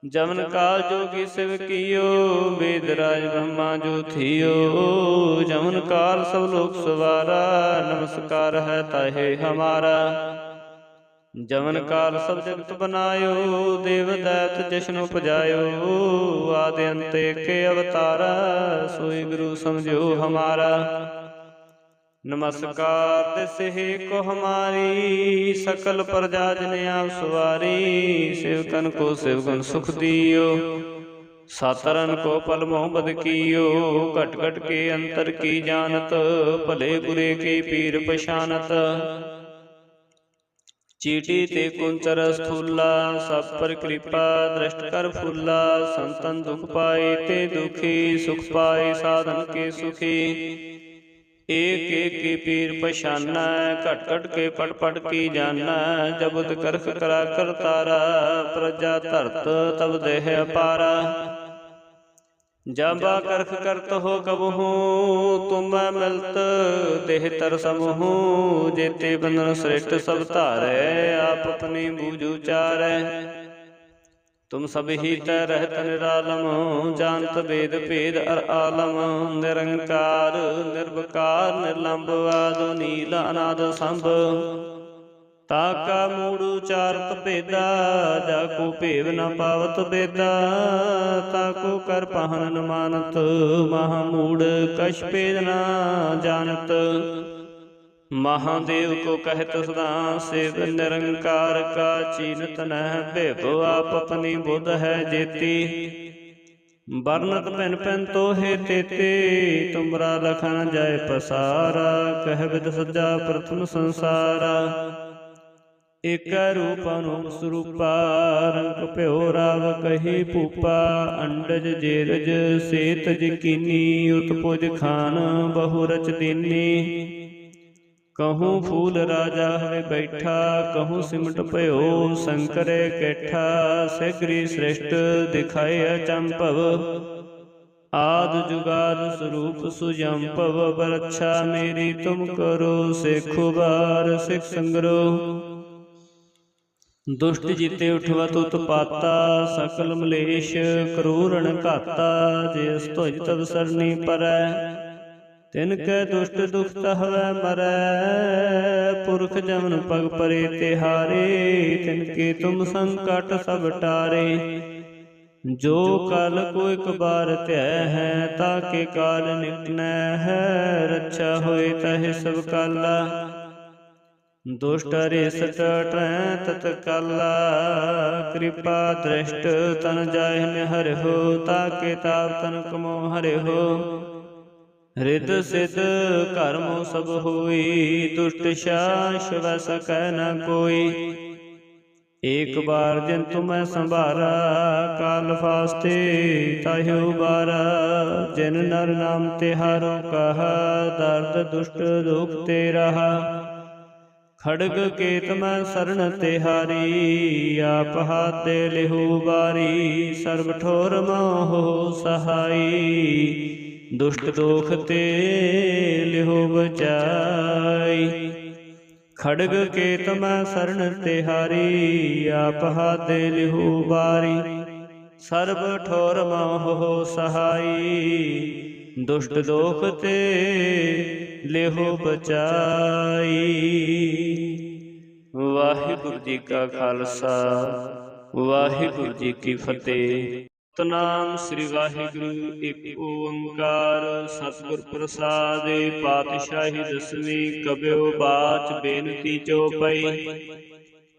A: जमन काल जोगी शिव कियो, वेदराज ब्रह्मा जो थियो। जमन काल सब लोक सवारा, नमस्कार है ताहे हमारा। जमन काल सब जगत बनायो, देव दैत जश्न उपजायो। आदि अंत के अवतारा, सोई गुरु समझो हमारा। नमस्कार तिसहे को हमारी, सकल प्रजा जन आप सवारी। सेवकन को सेवगुण सुख दियो, सातरन को पल मोह बद कियो। घट घट के अंतर की जानत, भले बुरे के पीर पशानत। चीटी ते कुंचर स्थूला, सब पर कृपा दृष्ट कर फूला। संतन दुख पाए ते दुखी, सुख पाए साधन के सुखी। एक एक की पीर पछाना, घट घट के पट पट की जाना। जबुद करख करा कर तारा, प्रजा धरत तब देह अपारा। जाबा करख करत हो कबहू, तुम मिलत देह तर समूह। जेते बंधन श्रेष्ठ सब धारै, आप अपनी बूझ उचारै। तुम सब ही तै रहत निरालम, जानत वेद भेद अर आलम। निरंकार निर्विकार निर्लंब, आदि नील अनाद संभ। ताका मूड़ उचारत भेदा, जाको भेव न पावत बेदा। ताको कर पहन न मानत, महामूढ़ कछ भेद न जानत। महादेव को कहत सदा, शिव निरंकार का चीनत न भेव। आप अपनी बुध है जेती, बरनत पिन पिन तो हे तेते। तुमरा लखन जाय पसारा, कह विद सज्जा प्रथम संसारा। एक रूप अनूप स्वरूपा, रंग प्यो राव कही भूपा। अंडज जेरज सेतज कीनी, उत्पुज खान बहु रच दीनी। कहूँ फूल राजा हवे बैठा, कहूँ सिमट भयो शंकर कैठा। सगरी श्रेष्ठ दिखाए अचंभव, आद जुगाद स्वरूप सुजंपव। बरच्छा मेरी तुम करो, सेखो बार सिख संग्रो। दुष्ट जीते उठवत उत्पाता, सकल मलेश क्रूरण घाता। जिस तुझ तब सरनी परै, तिनकै दुष्ट दुख हवै मरै। पुरख जमन पग परे तिहारे, तिनके तुम संकट सब टारे। जो काल को एक बार त्याय है, ताके काल निकटनै है। रक्षा होए तहे सब काला, दुष्ट रिष्ट टै तत्काला। कृपा दृष्ट तन जाहि निहर हो, ताके ताप तन कमो हरे हो। रित सिद्ध कर्मो सब होई, दुष्ट शास वै सकै न कोई। एक बार जिन तुम्हें संभारा, काल फास्ते ताहि उबारा। जिन नर नाम तिहारो कहा, दर्द दुष्ट दुख ते रहा। खड़ग केत मैं शरण तिहारी, आप हाथ दे लिहु बारी। सर्व ठोर मोह सहाई, दुष्ट दोख ते लिहु बचाई। खड़ग केत मैं शरण तिहारी, आप हाथ दे लिहु बारी। सर्व ठोर मोह सहाई, दुष्ट दोख ते लेहो बचाई। वाहिगुरु जी का खालसा, वाहिगुरु जी की फतेह। सतनाम श्री वाहिगुरु एक ओंकार। सतगुर प्रसाद पातशाही दसवीं, कबियो बाच बेनती चौपाई।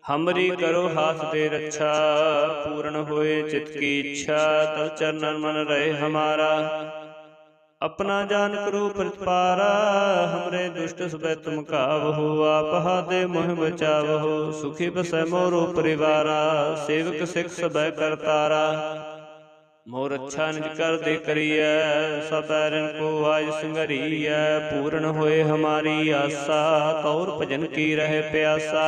A: हमरी करो हाथ दे रक्षा, पूर्ण होए चित की इच्छा। तब चरणन मन रहे हमारा, अपना जान करो प्रतिपारा। हमरे दुष्ट सबे तुम कावहो, आप हाथे मोह बचावहो। सुखी बसै मोरो परिवारा, सेवक सिख सबे करतारा। मोर अच्छा निज कर दे करिय, सब बैरन को आज संगरिय। पूर्ण होए हमारी आशा, तौर भजन की रहे प्यासा।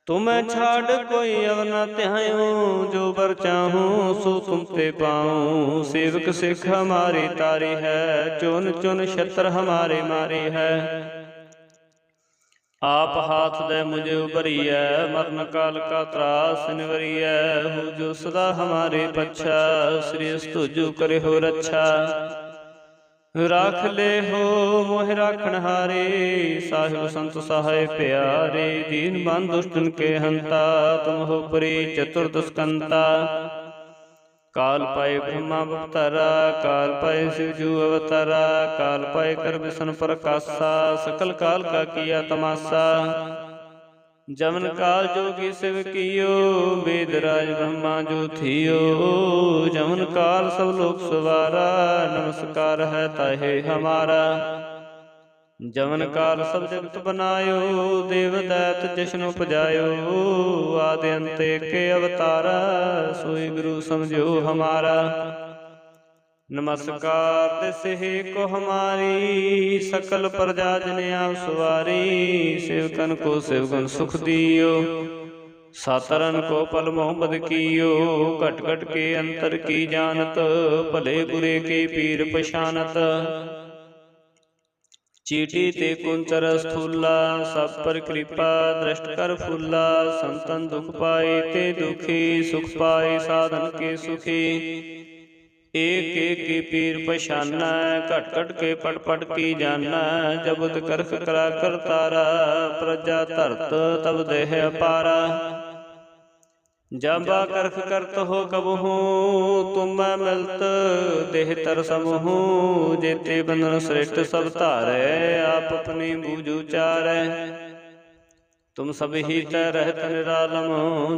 A: तुम्हें छाड़ कोई अव न त्याऊं, जो बर चाहूं सो तुम ते पाऊं। सेवक सिख हमारी तारी है, चुन चुन छत्र हमारे मारी है। आप हाथ दे मुझे उबरिय, मरण काल का त्रास निवरिय। हो जो सदा हमारे पच्छा, श्री तुझु करे हो रक्षा। राख ले हो मोह राखण हारे, साहिब संत सहाय प्यारे। दीन बंद दुष्टन के हंता, तुम हो परी चतुर्दस्कंता। काल पाए ब्रह्मा अवतारा, काल पाए शिवजू अवतारा। काल पाए कर विष्णु प्रकाशा, सकल काल का किया तमाशा। जमन काल जोगी शिव कियो, वेदराज ब्रह्मा जो थियो। जमन काल सब लोक सवारा, नमस्कार है ताहे हमारा। जवन काल सब जगत बनायो, देव दैत जिष्णु उपजायो। आदि अंत एके अवतारा, सोई गुरु समझो हमारा। नमस्कार तिस को हमारी, सकल प्रजा जन आप सवारी। सेवकन को सेवगुण सुख दियो, सातरन को पल मोहम्मद कियो। घट घट के अंतर की जानत, भले बुरे के पीर पछानत। चीटी ते कुंचर स्थूला, सब पर कृपा दृष्ट कर फूला। संतन दुख पाए ते दुखी, सुख पाए साधन के सुखी। एक एक की पीर पछाना, घट घट के पट पट की जाना। जबुत करख करा कर तारा, प्रजा धरत तब देह अपारा। जब करख करत हो कबहू, तुम मिलत देह तर समूह। जेते बंधन श्रेष्ठ सब धारै, आप अपनी बूझ उचारै। तुम सब ही तै रहत निरालम,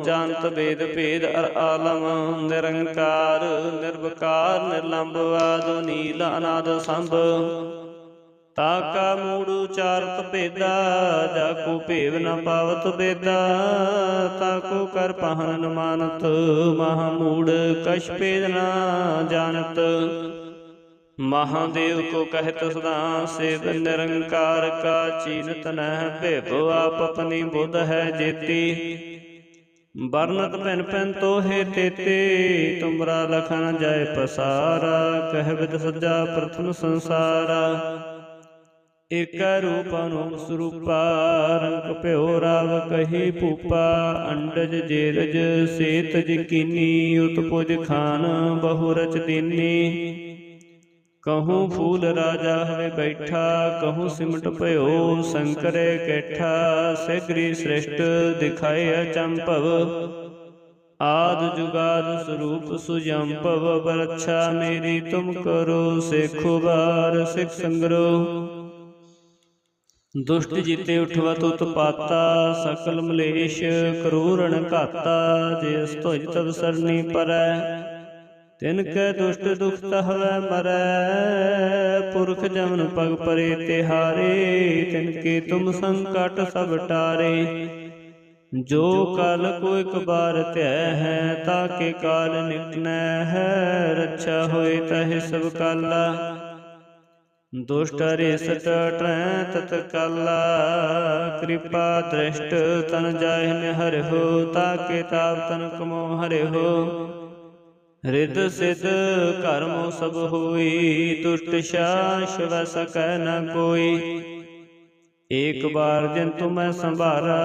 A: जानत वेद भेद अर आलम। निरंकार निर्विकार निर्लंब, आदि नील अनाद संभ। ताका मूड़ उचारत भेदा, जाको भेव न पावत बेदा। ताको कर पहन न मानत, महामूढ़ कछ भेद न जानत। महादेव को कहत सदा सेव, निरंकार का चीनत न भेव। आप अपनी बुध है जेती, बरनत भिन भिन तो हे तेते। तुमरा लखन जाय पसारा, कह विद सज्जा प्रथम संसारा। एक रूप अनूप स्वरूपा, रंग प्यो राव कही भूपा। अंडज जेरज सेतज कीनी, उत्पुज खान बहु रच दीनी। कहूँ फूल राजा हवे बैठा, कहूँ सिमट पयो शंकर कैठा। सगरी श्रेष्ठ दिखाए अचंभव, आद जुगाद स्वरूप सुजंभव। बरच्छा मेरी तुम करो, सेखो बार सिख संग्रो। दुष्ट जीते उठवत उत्पाता, सकल मलेश क्रूरण घाता। जिस तुझ तब सरनी परै, तिनकै दुष्ट दुख तहवै मरै। पुरख जमन पग परे तिहारे, तिनके तुम संकट सब टारे। जो काल को एक बार त्यय है, ताके काल निकटनै है। रक्षा होए तह सब काला, दुष्ट रिसट ट्रै तत्काला। कृपा दृष्ट तन जाहि में हरि हो, ताके ताप तन कमो हरि हो। रिद सिद्ध कर्मो सब होई, दुष्ट शास वै सकै न कोई। एक बार जिन तुम्हें संभारा,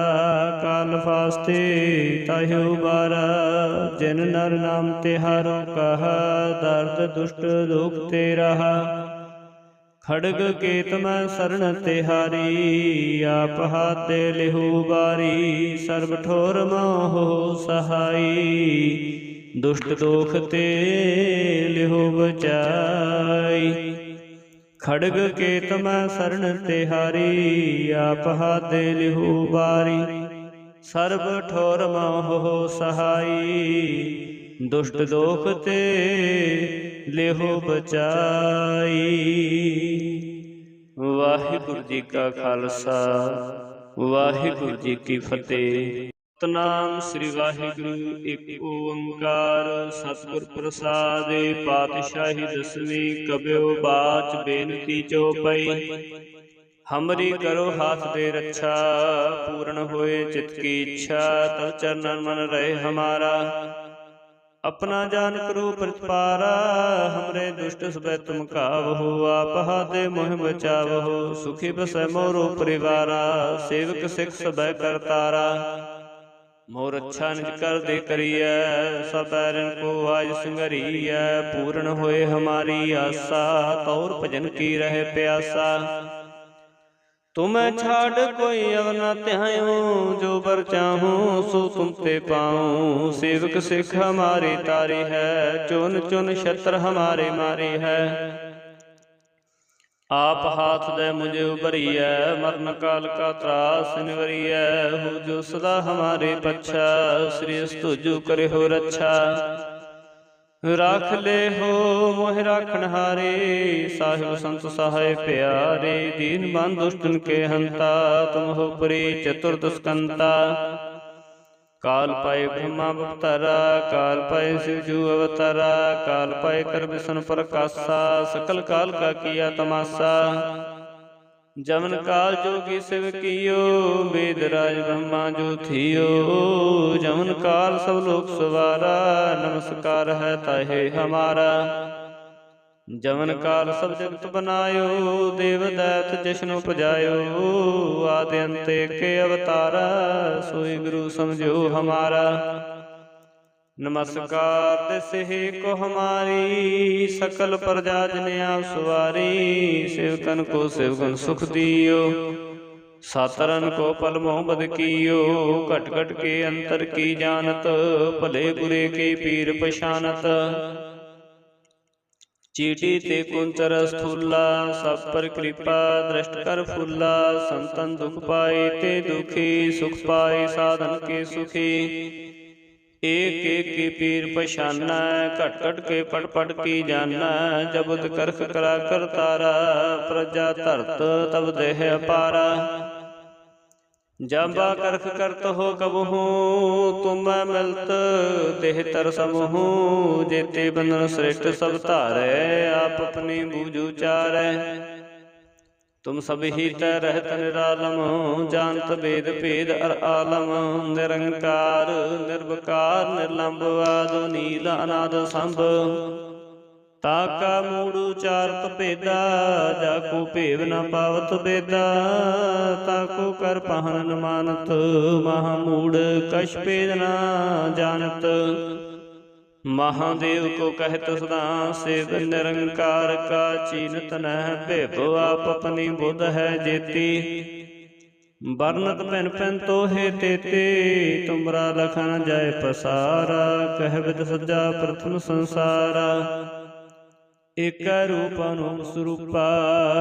A: काल फास्ते ताहि उबारा। जिन नर नाम तिहारो कहा, दर्द दुष्ट दुख ते रहा। खड़ग केत मैं शरण तिहारी, आप हाथे लिहु बारी। सर्व ठोर मोह सहाई, दुष्ट दोख ते लिहु बचाई। खड़ग केत मैं शरण तिहारी, आप हाथे लिहु बारी। सर्व ठोर मोह सहाई, दुष्ट दोख ते लेहो बचाई। वाहिगुरु जी का खालसा, वाहिगुरु जी की फतेह। सतनाम श्री वाहिगुरु एक ओंकार। सतगुर प्रसाद पातशाही दसवीं, कबियो बाच बेनती चौपाई। हमरी करो हाथ दे रक्षा, पूर्ण होए चित की इच्छा। तब चरणन मन रहे हमारा, अपना जान करो प्रतिपारा। हमरे दुष्ट सबे तुम कावहो, आप हाथे मोह बचावहो। सुखी बसै मोरो परिवारा, सेवक सिख सबे करतारा। मोर अच्छा निज कर दे करिए, सब बैरन को आज संगरिए। पूर्ण होए हमारी आशा, तौर भजन की रहे प्यासा। तुम्हें छाड़ कोई अव न त्याऊं, जो बर चाहूं सो तुम ते पाऊं। सेवक सिख हमारी तारी है, चुन चुन शत्र हमारे मारे है। आप हाथ दे मुझे उबरिए, मरण काल का त्रास निवरिए। हो जो सदा हमारे पक्षा, श्री तुझु करे हो रक्षा। राख ले हो मोह राखन हारे, साहिब संत सहाय प्यारे। दीन बंधु दुष्टन के हंता, तुम हो परी चतुर्दस्कंता। काल पाए ब्रह्मा अवतारा, काल पाए शिवजू अवतारा। काल पाए कर विष्णु प्रकाशा, सकल काल का किया तमाशा। जमन काल जोगी शिव कियो, वेद राज ब्रह्मा जो थियो। जमन काल सब लोक सवारा, नमस्कार है ताहे हमारा। जमन काल सब जगत बनायो, देव दैत जिष्णु पजायो। आदि अंत के अवतारा, सोई गुरु समझो हमारा। नमस्कार तिस को हमारी, सकल प्रजा जन आप सवारी। सेवकन को सेवगुण सुख दियो, सातरन को पल मोह बद कियो। घट घट के अंतर की जानत, भले बुरे के पीर पछानत। चीटी ते कुंतर स्थूला, सब पर कृपा दृष्ट कर फूला। संतन दुख पाए ते दुखी, सुख पाए साधन के सुखी। एक एक की पीर पछाना, घट घट के पट पट की जाना। जबुद करख करा कर तारा, प्रजा धरत तब देह अपारा। जबा करख करत हो कबहू, तुम मिलत देह तर समूह। जेते बंधन श्रेष्ठ सब धारै, आप अपनी बूझ उचारै। तुम सब ही तै रहत निरालम, जानत वेद भेद अर आलम। निरंकार निर्विकार निर्लंब, आदि नील अनाद संभ। ताका मूड़ उचारत भेदा, जाको भेव न पावत बेदा। ताको कर पहन न मानत, महामूढ़ कछ भेद न जानत। महादेव को कहत सदा, सेव निरंकार का चीनत न भेभो। आप अपनी बुध है जेती, बरनत पिन पिन तो हे तेते। तुमरा लखन जाय पसारा, कह विद सज्जा प्रथम संसारा। एक रूप अनूप स्वरूपा,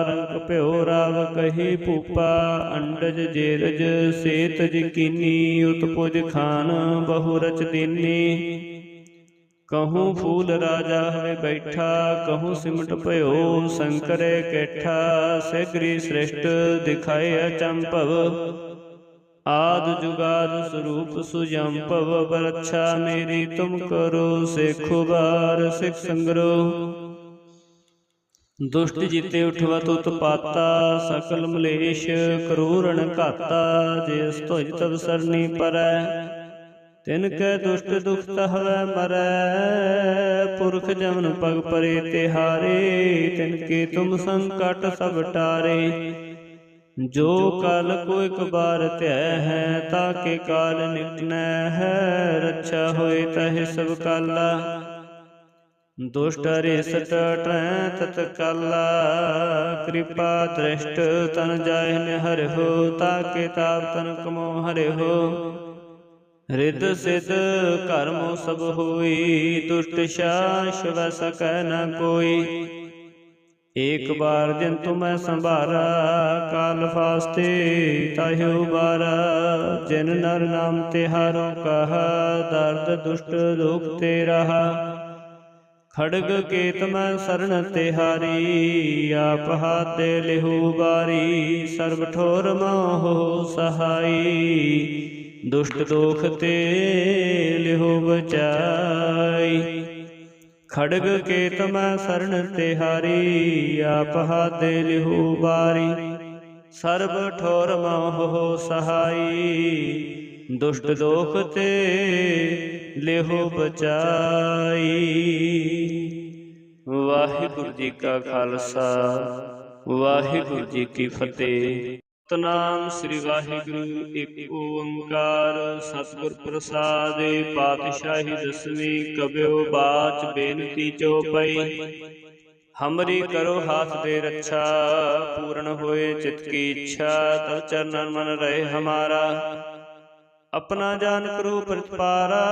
A: रंग प्यो राव कही भूपा। अंडज जेरज सेतज कीनी, उत्पुज खान बहु रच दीनी। कहूँ फूल राजा हवे बैठा, कहूँ सिमट भयो शंकर कैठा। सगरी श्रेष्ठ दिखाए अचंभव, आद जुगाद स्वरूप सुजंपव। बरच्छा मेरी तुम करो, सेखो बार सिख संग्रो। दुष्ट जीते उठवत उत्पाता, सकल मलेश क्रूरण घाता। जिस तुझ तब सरनी परै, तिनकै दुष्ट दुख हवै मरै। पुरख जमन पग परे तिहारे, तिनके तुम संकट सब टारे। जो काल को एक बार त्यय है, ताके काल निकटनै है। रक्षा होए तहि सब काला, दुष्ट रिसट टै तत्काला। कृपा दृष्ट तन जाहि निहर हो, ताके ताप तन कमो हरे हो। रिद सिद कर्म सब होई, दुष्ट शास वै सकै न कोई। एक बार जिन तुम्हें संभारा, काल फास्ते ताहि उबारा। जिन नर नाम तिहारो कहा, दर्द दुष्ट दुख ते रहा। खड़ग केत मैं शरण तिहारी, आप हाथ लिहु बारी। सर्व ठोर मोह सहाई, दुष्ट दोख ते लिहो बचाई। खड़ग केत मैं शरण तिहारी, आप हाथ लिहो बारी। सर्व ठोर मोह सहाई, दुष्ट दोख ते लिहो बचाई। वाहिगुरु जी का खालसा, वाहिगुरु जी की फतेह। सतनाम श्री वाहिगुरु एक ओंकार। सतगुर प्रसाद पातशाही दसवीं, कब्यो बाच बेनती चौपई। हमरी करो हाथ दे रक्षा, पूर्ण होए चित की इच्छा। तब चरणन मन रहे हमारा, अपना जान करो प्रतिपारा।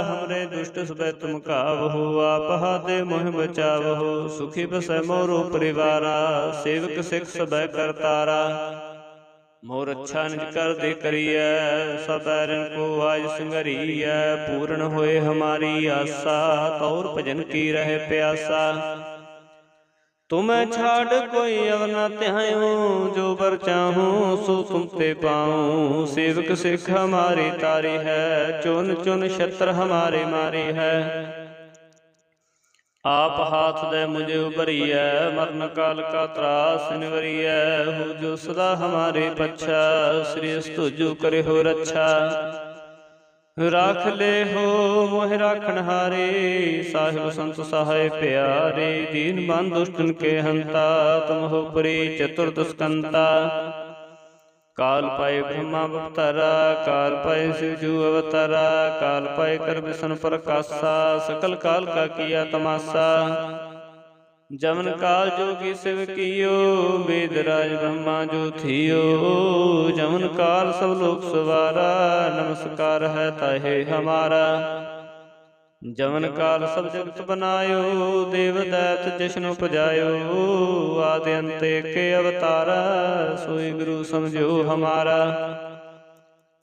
A: हमरे दुष्ट सब तुम कावहो, आप हाथे मोह बचावहो। सुखी बसै मोरो परिवारा, सेवक सिख सब करतारा। मोर अच्छा निज कर दे करिय, सब बैरन को आज संघरिय। पूर्ण होए हमारी आशा, तौर भजन की रहे प्यासा। तुम्हें छाड़ कोई अवर न त्याऊं, जो बर चाहूं सो तुम ते पाऊं। सेवक सिख हमारी तारी है, चुन चुन छत्र हमारे मारी है। आप हाथ दे मुझे उबरिय, मरण काल का त्रास निवरिय। हो जो सदा हमारे पच्छा, श्री तुझो करे हो रक्षा। राख ले हो मोहि राखन हारे, साहिब संत सहाय प्यारे। दीन बंधु दुष्टन के हंता, तुम हो परी चतुर्दस्कंता। काल पाए ब्रह्मा अवतारा, काल पाए शिवजू अवतारा। काल पाए कर विष्णु प्रकाशा, सकल काल का किया तमाशा। जमन काल जोगी शिव कियो, वेद राज ब्रह्मा जो थियो। जमन काल सब लोक सवारा, नमस्कार है ताहे हमारा। जमन काल सब जगत बनायो, देव दैत जिष्णु पजायो। आदि अंत के अवतारा, सोई गुरु समझो हमारा।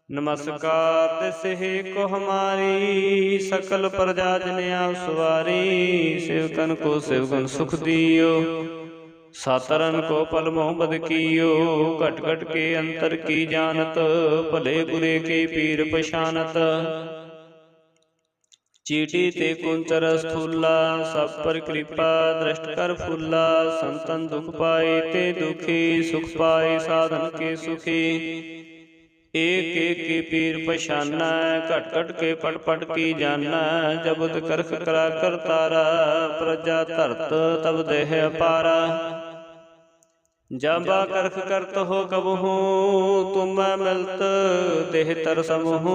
A: नमस्कार तिस को हमारी, सकल प्रजा जनिया सवारी। सेवकन को सेवकन सुख दियो, सातरन को पल मोह बद कियो। घट घट के अंतर की जानत, भले बुरे के पीर पछानत। चीटी ते कुंचर स्थूला, सब पर कृपा दृष्ट कर फूला। संतन दुख पाए ते दुखी, सुख पाए साधन के सुखी। एक एक के पीर पछाना, घट घट के पट पट की जाना। जब करख करा कर तारा, प्रजा धरत तब देह अपारा। जाबा करख करत हो कबहू, तुम मिलत देह तर समूह।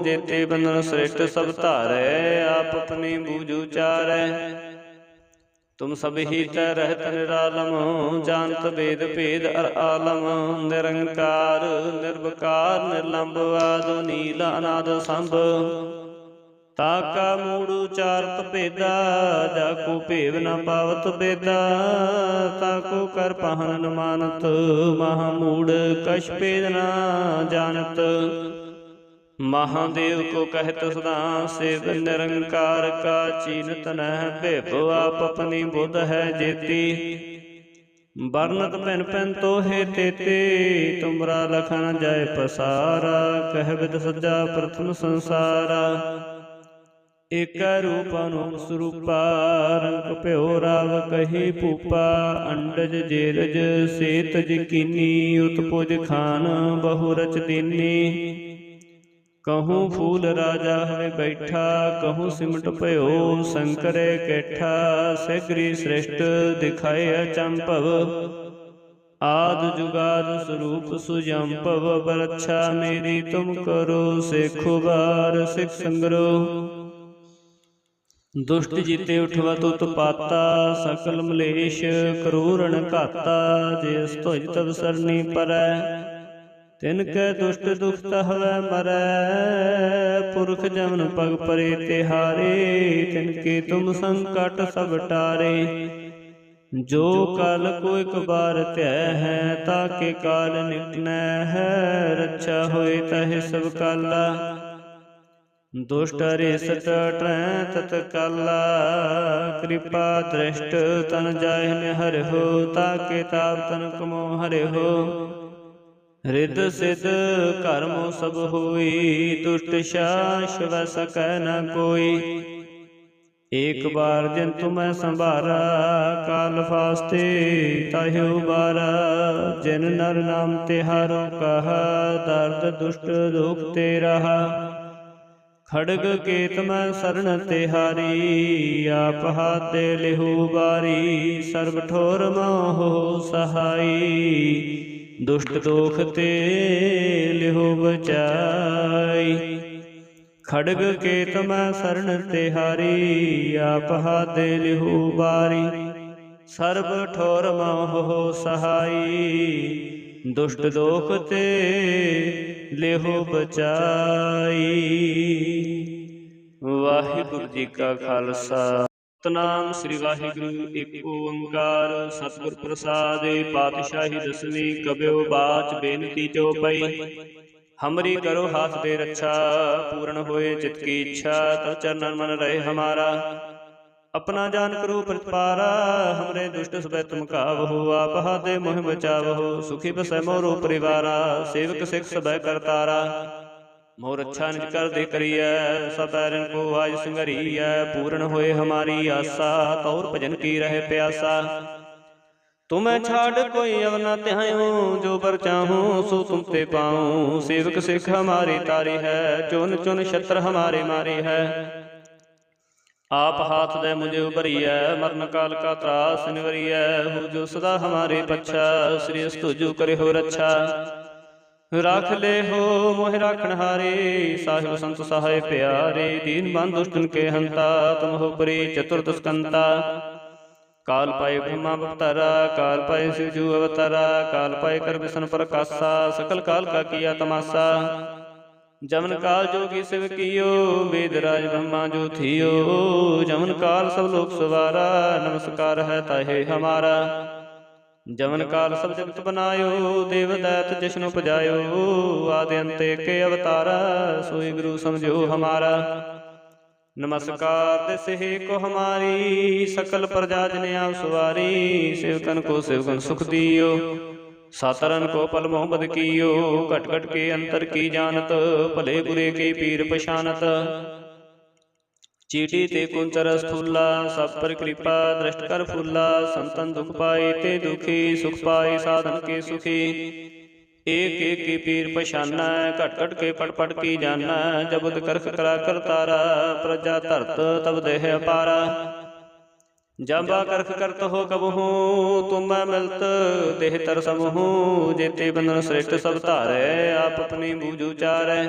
A: जेते बंधन श्रेष्ठ सब धारै, आप अपनी बूझ उचारै। तुम सब ही तै रहत निरालम, जानत वेद भेद अर आलम। निरंकार निर्विकार निर्लंब, आदि नील अनाद संभ। ताका मूड़ उचारत भेदा, जाको भेव न पावत बेदा। ताको कर पहन न मानत, महामूढ़ कछ भेद न जानत। महादेव को कहत सदा सेव, निरंकार का चीनत न भेव। आप अपनी बुध है जेती, बरनत पिन पिन तो है तेते। तुमरा लखन जाय पसारा, कह विद सज्जा प्रथम संसारा। एक रूप अनूप स्वरूपा, रंग प्यो राव कही पूपा। अंडज जेरज सेतज कीनी, उत्पुज खान बहु रच दीनी। कहूँ फूल राजा हमें बैठा, कहूँ सिमट पयो शंकर कैठा। सगरी श्रेष्ठ दिखाए अचंभव, आद जुगाद स्वरूप सुजंपव। बरच्छा मेरी तुम करो, सेखो बार सिख संग्रो। दुष्ट जीते उठवत उत्पाता, सकल मलेश क्रूरण घाता। जिस तुझ तब सरनी परै, तिनकै दुष्ट दुख तहवै मरै। पुरख जमन पग परे तिहारे, तिनके तुम संकट सब टारे। जो काल को एक बार त्यय है, ताके काल निकटनै है। रक्षा होए तहे सब काला, दुष्ट रिसट ट्रै तत्काला। कृपा दृष्ट तन जाहि हर हो, ताके ताप तन कमो हर हो। रिद सिद्ध कर्म सब होई, दुष्ट शास वै सकै न कोई। एक बार जिन तुम्हें संभारा, काल फास्ते ताहि उबारा। जिन नर नाम तिहारो कहा, दर्द दुष्ट दुख ते रहा। खड़ग केत मैं शरण तिहारी, आप हाथ लिहु बारी। सर्व ठोर मोह सहाई, दुष्ट दोख ते लिहु बचाई। खड़ग केत मैं शरण तिहारी, आप हाथ लिहु बारी। सर्व ठोर मोह सहाई, दुष्ट दोख ते लेहो बचाई। वाहिगुरु जी का खालसा, ਸਤਨਾਮ ਸ੍ਰੀ ਵਾਹਿਗੁਰੂ ਇੱਕ ਓੰਕਾਰ ਸਤਿਗੁਰ ਪ੍ਰਸਾਦਿ ਪਾਤਸ਼ਾਹੀ ਦਸਵੀਂ ਕਬਿਓ ਬਾਚ ਬੇਨਤੀ ਜੋ ਪਈ ਹਮਰੀ ਕਰੋ ਹਾਥ ਦੇ ਰੱਛਾ ਪੂਰਨ ਹੋਏ ਚਿਤ ਕੀ ਇੱਛਾ ਤਵ ਚਰਨਨ ਮਨ ਰਹੇ ਹਮਾਰਾ अपना जान करो प्रतिपारा हमरे दुष्ट सबै तुम कावहो आप हाथे मोह बचावहो सुखी बसै मोरो परिवारा सेवक सिख सबै करतारा मोर अच्छा निज कर दे करिय सब बैरन को आज संघरिय पूर्ण होए हमारी आशा तौर भजन की रहे प्यासा तुम्हें छाड़ कोई अव न त्याऊं जो बर चाहूं सो तुम ते पाऊं सेवक सिख हमारी तारी है चुन चुन छत्र हमारे मारी है आप हाथ दे मुझे उबरिय मरण काल का त्रास निवरिय हो जो सदा हमारे पच्छा श्री तुझु करे हो रक्षा राख ले हो मोह राखन हारे साहिब संत सहाय प्यारे दीन बंद दुष्टन के हंता तुम हो परी चतुर्दस्कंता काल पाए ब्रह्मा अवतारा काल पाए शिवजू अवतारा काल पाए कर विष्णु प्रकाशा सकल काल का किया तमाशा जमन काल जोगी शिव कियो वेद राज ब्रह्मा जो थियो जमन काल सब लोक सवारा नमस्कार है ताहे हमारा जमन काल सब जगत बनायो देव दैत जिष्णु पजायो आदि अंत के अवतारा सोई गुरु समझो हमारा नमस्कार दिसे को हमारी सकल प्रजा जन आप सवारी सेवकन को सेवकन सुख दियो सातरन को पल मोहम्मद कियो घट घट के अंतर की जानत भले बुरे के पीर पशानत चीटी ते कुंचर स्थूला सब पर कृपा दृष्ट कर फूला संतन दुख पाए ते दुखी सुख पाए साधन के सुखी एक एक की पीर पशाना घट घट के पट पट की जाना जब करख करा कर तारा प्रजा धरत तब देह अपारा जाबा करख करत हो कबहू तुम मैं मिलत देह तर समूह जेते बंधन श्रेष्ठ सब धारै आप अपनी बूझ उचारै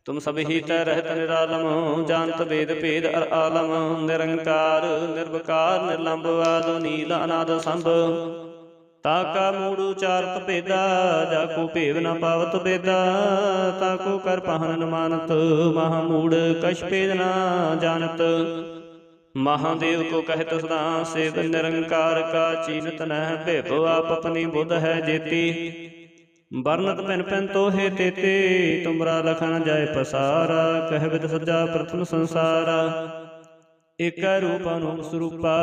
A: तुम सब ही तय रहत निरालम जानत वेद भेद अर आलम निरंकार निर्विकार निर्लंब आदो नील अनाद संभ ताका मूड़ उचारत भेदा जाको भेव न पावत बेदा ताको कर पाहन न मानत महामूढ़ कछ भेद न जानत महादेव को कहत सदा सेव निरंकार का चीनत न भेभो आप अपनी बुध है जेती बरनत पिन पिन तो हे तेते तुमरा लखन जाय पसारा कह विद सजा प्रथम संसारा एक रूप अनूप स्वरूपा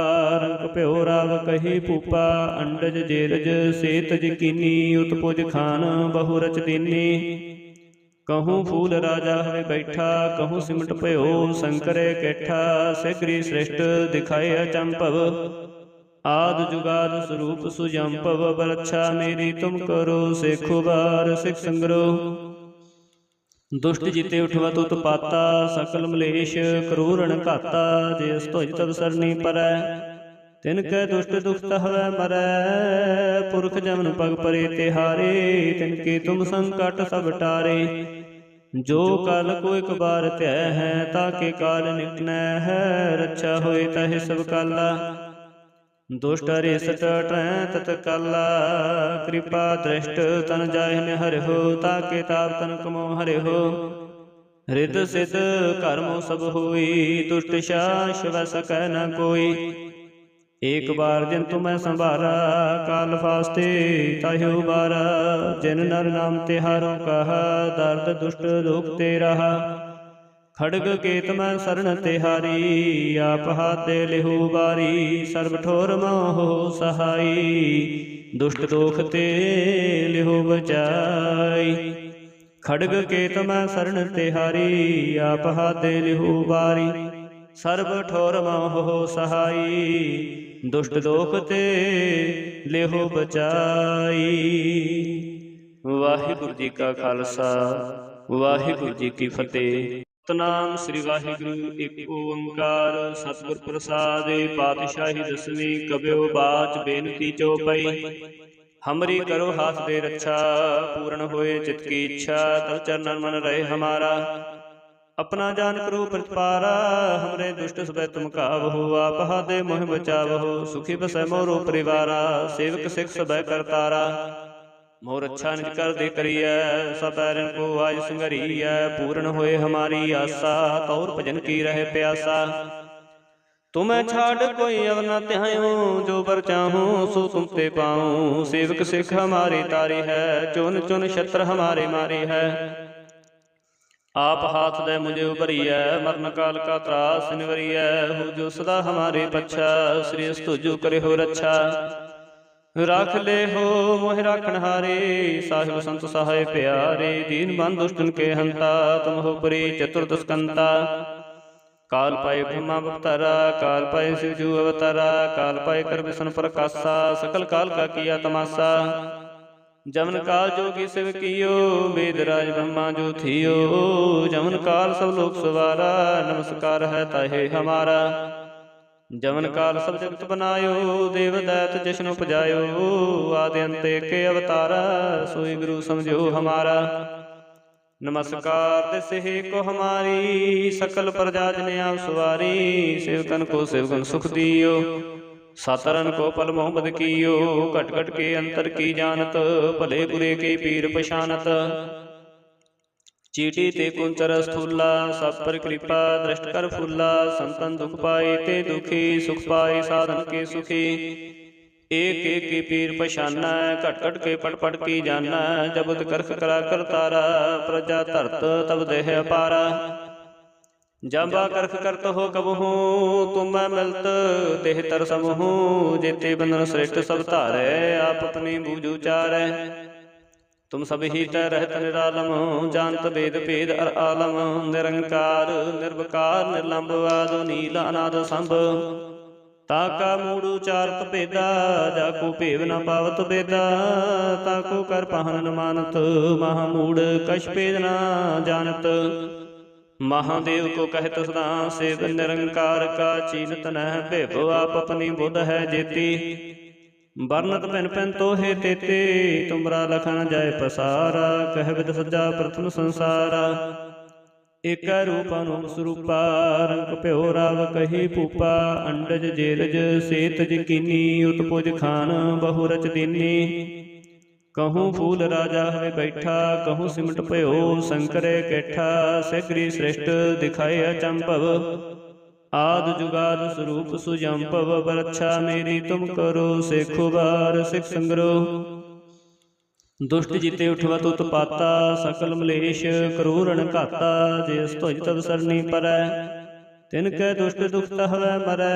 A: रंग प्यो राव कही पूपा अंडज जेरज सेतज कीनी उत्पुज खान बहु रच दीनी कहूँ फूल राजा हवे बैठा कहूँ सिमट भयो शंकरे कैठा सिगरी श्रेष्ठ दिखाए अचंपव आद जुगाद स्वरूप सुजंपव बरच्छा मेरी तुम करो सेखो बार सिख संग्रो दुष्ट जीते उठवा तुत पाता सकल मलेश क्रूरण घाता जिस तुझ तब सरनी परै तिनके दुष्ट दुखत हवै मरै पुरख जमन पग परे तिहारे तिनके तुम संकट सब टारे जो काल को एक बार त्यय है ताके काल निकटनै है रक्षा होए तहे सब काला दुष्ट हरे सट तत काला कृपा दृष्ट तन जाहि हरि हो ताके ताप तन कमो हरि हो हृद सिद्ध कर्मो सब होई दुष्ट शास वस कह न कोई एक बार जिन तुम्हें संभारा काल फास्ते ताहि उबारा जिन नर नाम तिहारो कहा दर्द दुष्ट दुख ते रहा खड़ग केत मैं शरण तिहारी आप हाथ दे लिहु बारी सर्व ठोर मोह सहाई दुष्ट दोख ते लिहु बचाई खड़ग केत मैं शरण तिहारी आप हाथ दे लिहु बारी सर्व ठोर मोह सहाई दुष्ट दोख ते लेहो बचाई। वाहिगुरु जी का खालसा वाहिगुरु जी की फतेह। सतनाम श्री वाहिगुरु एक ओंकार सतगुर प्रसादे पातशाही दसवीं कबियो बाच बेनती जो पई हमरी करो हाथ दे रक्षा पूर्ण होए चित की इच्छा तब चरणन मन रहे हमारा अपना जान करो प्रतिपारा हमरे दुष्ट सबै तुम कावहो आप हाथे मोह बचावहो सुखी बसै मोरो परिवारा सेवक सिख सबै करतारा मोर अच्छा निज कर दे करिय सब बैरन को आज संघरिय पूर्ण होए हमारी आशा तौर भजन की रहे प्यासा तुम्हें छाड़ कोई अवर न त्याऊं, जो बर चाहूं सो तुम ते पाऊं। सेवक सिख हमारी तारी है, चुन चुन शत्र हमारे मारे है। आप हाथ दे मुझे उबरिया, मरण काल का त्रास निवरिया। हो जो सदा हमारे पच्छा, श्री तुझु करे हो रक्षा। राख ले हो मोहि राखण हारे, साहिब संत सहाय प्यारे। दीन बंधु दुष्टन के हंता, तुम हो परी चतुर्दस्कंता। काल पाए ब्रह्मा अवतारा, काल पाए शिवजू अवतारा। काल पाए कर विष्णु प्रकाशा, सकल काल का किया तमाशा। जमन काल जोगी शिव कियो, वेद राज ब्रह्मा जो थियो। जमन काल सब लोक सवारा, नमस्कार है ताहे हमारा। जमन काल सब जगत बनायो, देव दैत जश्न उपजायो। आदि अंत के अवतारा, सोई गुरु समझो हमारा। नमस्कार दिसे को हमारी, सकल प्रजा जन आप सवारी। सेवकन को सेवकन सुख दियो, सातरन को पल मोहम्मद कियो। घट घट के अंतर की जानत, भले बुरे के पीर पशानत। चीटी ते कुंचर स्थूला, सब पर कृपा दृष्ट कर फूला। संतन दुख पाए ते दुखी, सुख पाए साधन के सुखी। एक एक की पीर पशाना, घट घट के पट पट की जाना। जबुत करख करा कर तारा, प्रजा धरत तब देह अपारा। जबा करख करत हो कबहू, तुम मैं मिलत देह तर समूह। जेते बंधन श्रेष्ठ सब धारै, आप अपनी बूझ उचारै। तुम सब ही तय रहत निरालम, जानत वेद भेद अर आलम। निरंकार निर्विकार निर्लंब, आदो नील अनाद संभ। ताका मूड़ उचारत भेदा, जाको भेव न पावत बेदा। ताको कर पहन न मानत, महामूढ़ कछ भेद न जानत। महादेव को कहत सदा सेव, निरंकार का चीनत न भेव। आप अपनी बुध है जेती, बरनत पिन पिन तो हे तेते। तुमरा लखन जाय पसारा, कह विद सज्जा प्रथम संसारा। एक रूप अनूप स्वरूपा, रंग प्यो राव कही भूपा। अंडज जेरज सेतज कीनी, उत्पुज खान बहु रच दीनी। कहूँ फूल राजा हवे बैठा, कहूँ सिमट पयो शंकरे कैठा। सगरी श्रेष्ठ दिखाए अचंभव, आद जुगाद स्वरूप सुजंभव। बरच्छा मेरी तुम करो, सेखो बार सिख संग्रह। दुष्ट जीते उठवत उत्पाता, सकल मलेश क्रूरण घाता। जिस तुझ तब सरनी परै, तिनकै दुष्ट दुख तहवै मरै।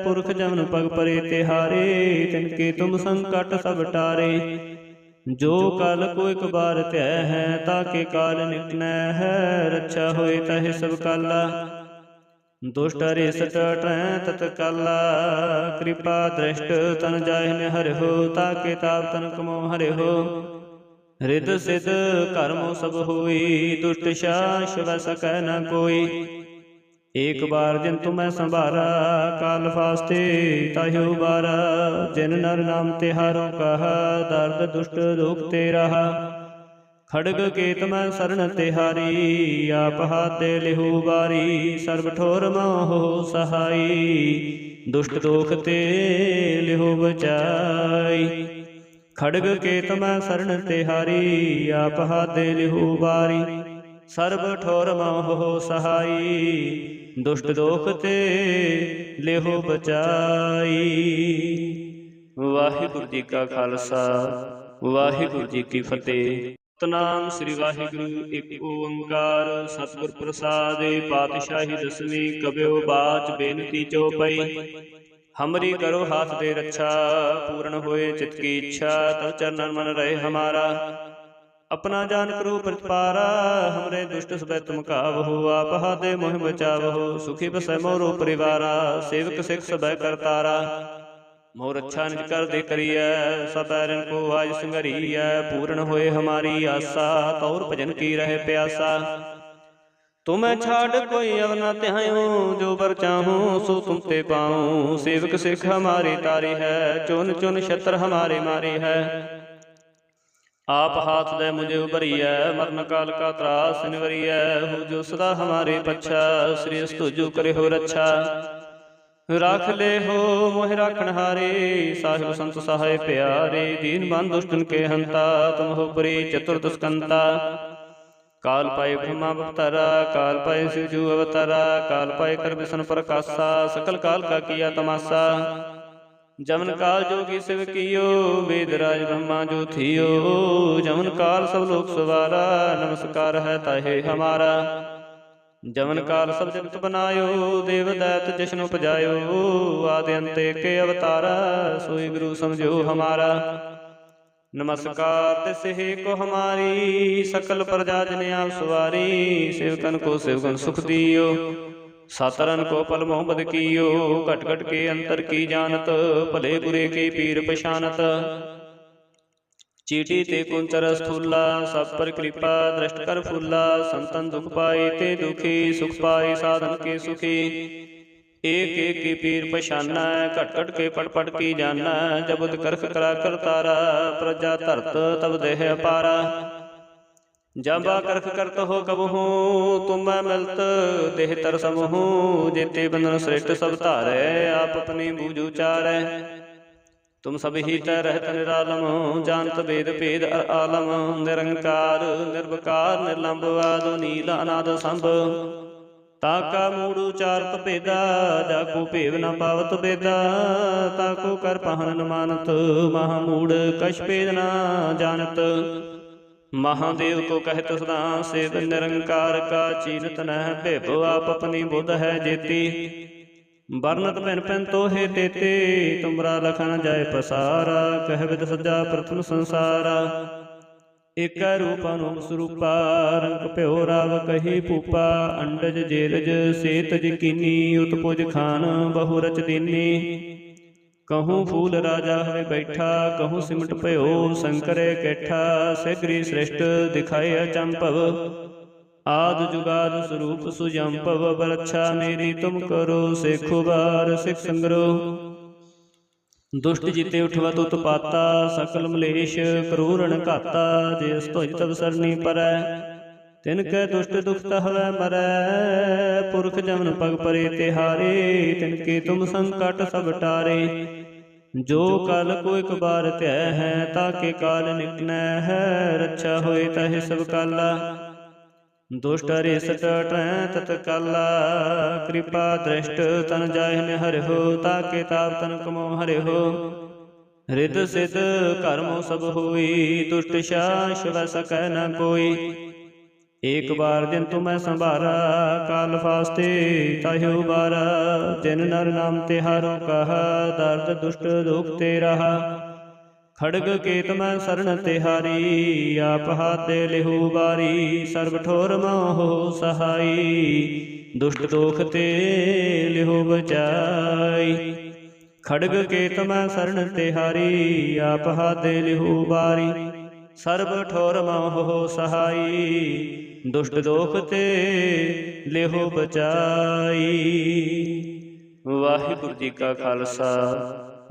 A: पुरख जमन पग परे तिहारे, तिनके तुम संकट सब टारे। जो काल को एक बार त्यय है, ताके काल निकटनै है। रक्षा होए तहे सब काला, दुष्ट हरिष्ट टै तत्काला। कृपा दृष्ट तन जाहि हरि हो, ताके ताप तन कमो हरि हो। हृद सिद्ध कर्म सब होई, दुष्ट शास वै सकै न कोई। एक बार जिन तुम्हें संभारा, काल फास्ते ताहि उबारा। जिन नर नाम तिहारो कहा, दर्द दुष्ट दुख ते रहा। खड़ग केत मैं शरण तिहारी, आप हाथे लिहु बारी। सर्व ठोर मोह सहाई, दुष्ट दोख ते लिहु बचाई। खड़ग केत मैं शरण तिहारी, आप हाथे लिहु बारी। सर्व ठोर मोह सहाई, दुष्ट दोख ते लिहु बचाई। वाहिगुरु जी का खालसा, वाहिगुरु जी की फतेह। सतनाम श्री वाहिगुरु एक ओंकार। सतगुर प्रसादे पातशाही दसवीं, कबियो बाच बेनती चौपई। हमरी करो हाथ दे रक्षा, पूर्ण होए चित की इच्छा। तब चरणन मन रहे हमारा, अपना जान करो प्रतिपारा। हमरे दुष्ट सब तुम कावहो, आप हाथे मोहि बचावहो। सुखी बसै मोरो परिवारा, सेवक सिख सब करतारा। मोर अच्छा निज कर दे करिय, सतैरन को आज संगरिय। पूर्ण होए हमारी आशा, तौर भजन की रहे प्यासा। तुम्हें छाड़ कोई अव न त्याऊं, जो बर चाहूं सो तुम ते पाऊं। सेवक सिख हमारी तारी है, चुन चुन शत्र हमारे मारे है। आप हाथ दे मुझे उबरिय, मरण काल का त्रास निवरिय। हो जो सदा हमारे पच्छा, श्री तुझु करे हो रक्षा। राख ले हो मोहि राखण हारे, साहिब संत सहाय प्यारे। दीन बंधु दुष्टन के हंता, तुम हो परी चतुर्दस्कंता। काल पाए ब्रह्मा अवतारा, काल पाए शिव जू अवतारा, काल पाए कर विष्णु प्रकाशा, सकल काल का किया तमाशा। जमन काल जोगी शिव कियो, वेदराज ब्रह्मा जो थियो। जमन काल सब लोक सवारा, नमस्कार है ताहे हमारा। जमन काल सब जगत बनायो, देव दैत जिष्णु उपजायो। आदि अंत के अवतारा, सोई गुरु समझो हमारा। नमस्कार तिसे को हमारी, सकल प्रजा जन आप सवारी। सेवकन को सेवकन सुख दियो, सातरन को पल मोह बद कियो। घट घट के अंतर की जानत, भले बुरे के पीर पछानत। चीटी ते कुंचर स्थूला, सब पर कृपा दृष्ट कर फूला। संतन दुख पाए ते दुखी, सुख पाए साधन के सुखी। एक एक की पीर पछाना, घट घट के पट पट की जाना। जब उद करख करा कर तारा, प्रजा धरत तब देह अपारा। जाबा करख करत हो कबहू, तुम मैं मिलत देह तर समूह। जेते बंधन श्रेष्ठ सब धारै, आप अपनी बूझ उचारै। तुम सब ही तय रहत निरालम, जानत वेद भेद अर आलम। निरंकार निर्विकार निर्लंब, आदि नील अनाद संभ। ताका मूड़ उचारत भेदा, जाको भेव न पावत बेदा। ताको कर पहन न मानत, महामूढ़ कछ भेद न जानत। महादेव को कहत सदा सेव, निरंकार का चीनत न भेभो। आप अपनी बुध है जेती, बरनत भिन भिन तो हे तेते। तुमरा लखन जाय पसारा, कह विद सजा प्रथम संसारा। एक रूप अनूप स्वरूपा, रंग प्यो राव कही भूपा। अंडज जेरज सेतज कीनी, उत्पुज खान बहु रच दीनी। कहूँ फूल राजा हवे बैठा, कहूँ सिमट भयो शंकर कैठा। सगरी श्रेष्ठ दिखाए अचंभव, आद जुगाद स्वरूप सुजंभव। बरच्छा मेरी तुम करो, सेखो बार सिख संग्रो। दुष्ट जीते उठवत उत्पाता, सकल मलेश क्रूरण घाता। जिस तुझ तब सरनी परै, तिनकै दुष्ट दुख हवै मरै। पुरख जमन पग परे तिहारे, तिनके तुम संकट सब टारे। जो काल को एक बार त्यय है, ताके काल निकनै है। रक्षा होए तहि सब काला, दुष्ट रिसट टै तत्काला। कृपा दृष्ट तन जाहि हरि हो, ताके ताप तन कमो हरि हो। हृद सिद्ध कर्मो सब होई, दुष्ट शास वै सकै न कोई। एक बार दिन तुम्हें संभारा, काल फास्ते ताहि उबारा। जिन नर नाम तिहारो कहा, दर्द दुष्ट दुख ते रहा। खड़ग केत मैं शरण तिहारी, आप हाथ दे लेहु बारी। सर्व ठोर मोहो सहाई, दुष्ट दोख ते लेहु बचाई। खड़ग केत मैं शरण तिहारी, आप हाथ दे लेहु बारी। सर्व ठोर मोहो सहाई, दुष्ट दोख ते लेहु बचाई। वाहिगुरु जी का खालसा,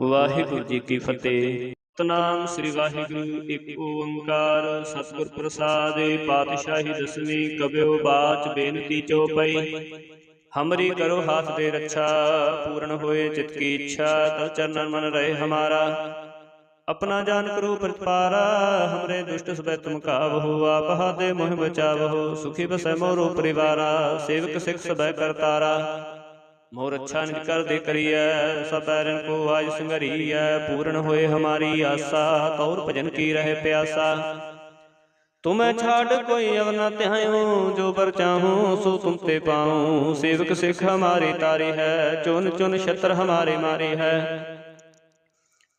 A: वाहिगुरु जी की फतेह। सतनाम श्री वाहिगुरु एक ओंकार, सतगुर प्रसादे पातशाही दसवीं। कबियो बाच बेनती चौपई, हमरी करो हाथ दे रक्षा। पूर्ण होए चित की इच्छा, तब चरणन मन रहे हमारा। अपना जान करो प्रतिपारा, हमरे दुष्ट सबै तुम कावहो। आप हाथे मोह बचावहो, सुखी बसै मोरो परिवारा। सेवक सिख सबै करतारा, मोर अच्छा निज कर दे करिय। सब बैरन को आज संगरिय, पूर्ण होए हमारी आशा। तौर भजन की रहे प्यासा, तुम्हें छाड़ कोई अव न त्याऊं। जो बर चाहूं सो तुम ते पाऊं। सेवक सिख हमारी तारी है, चुन चुन छत्र हमारे मारी है।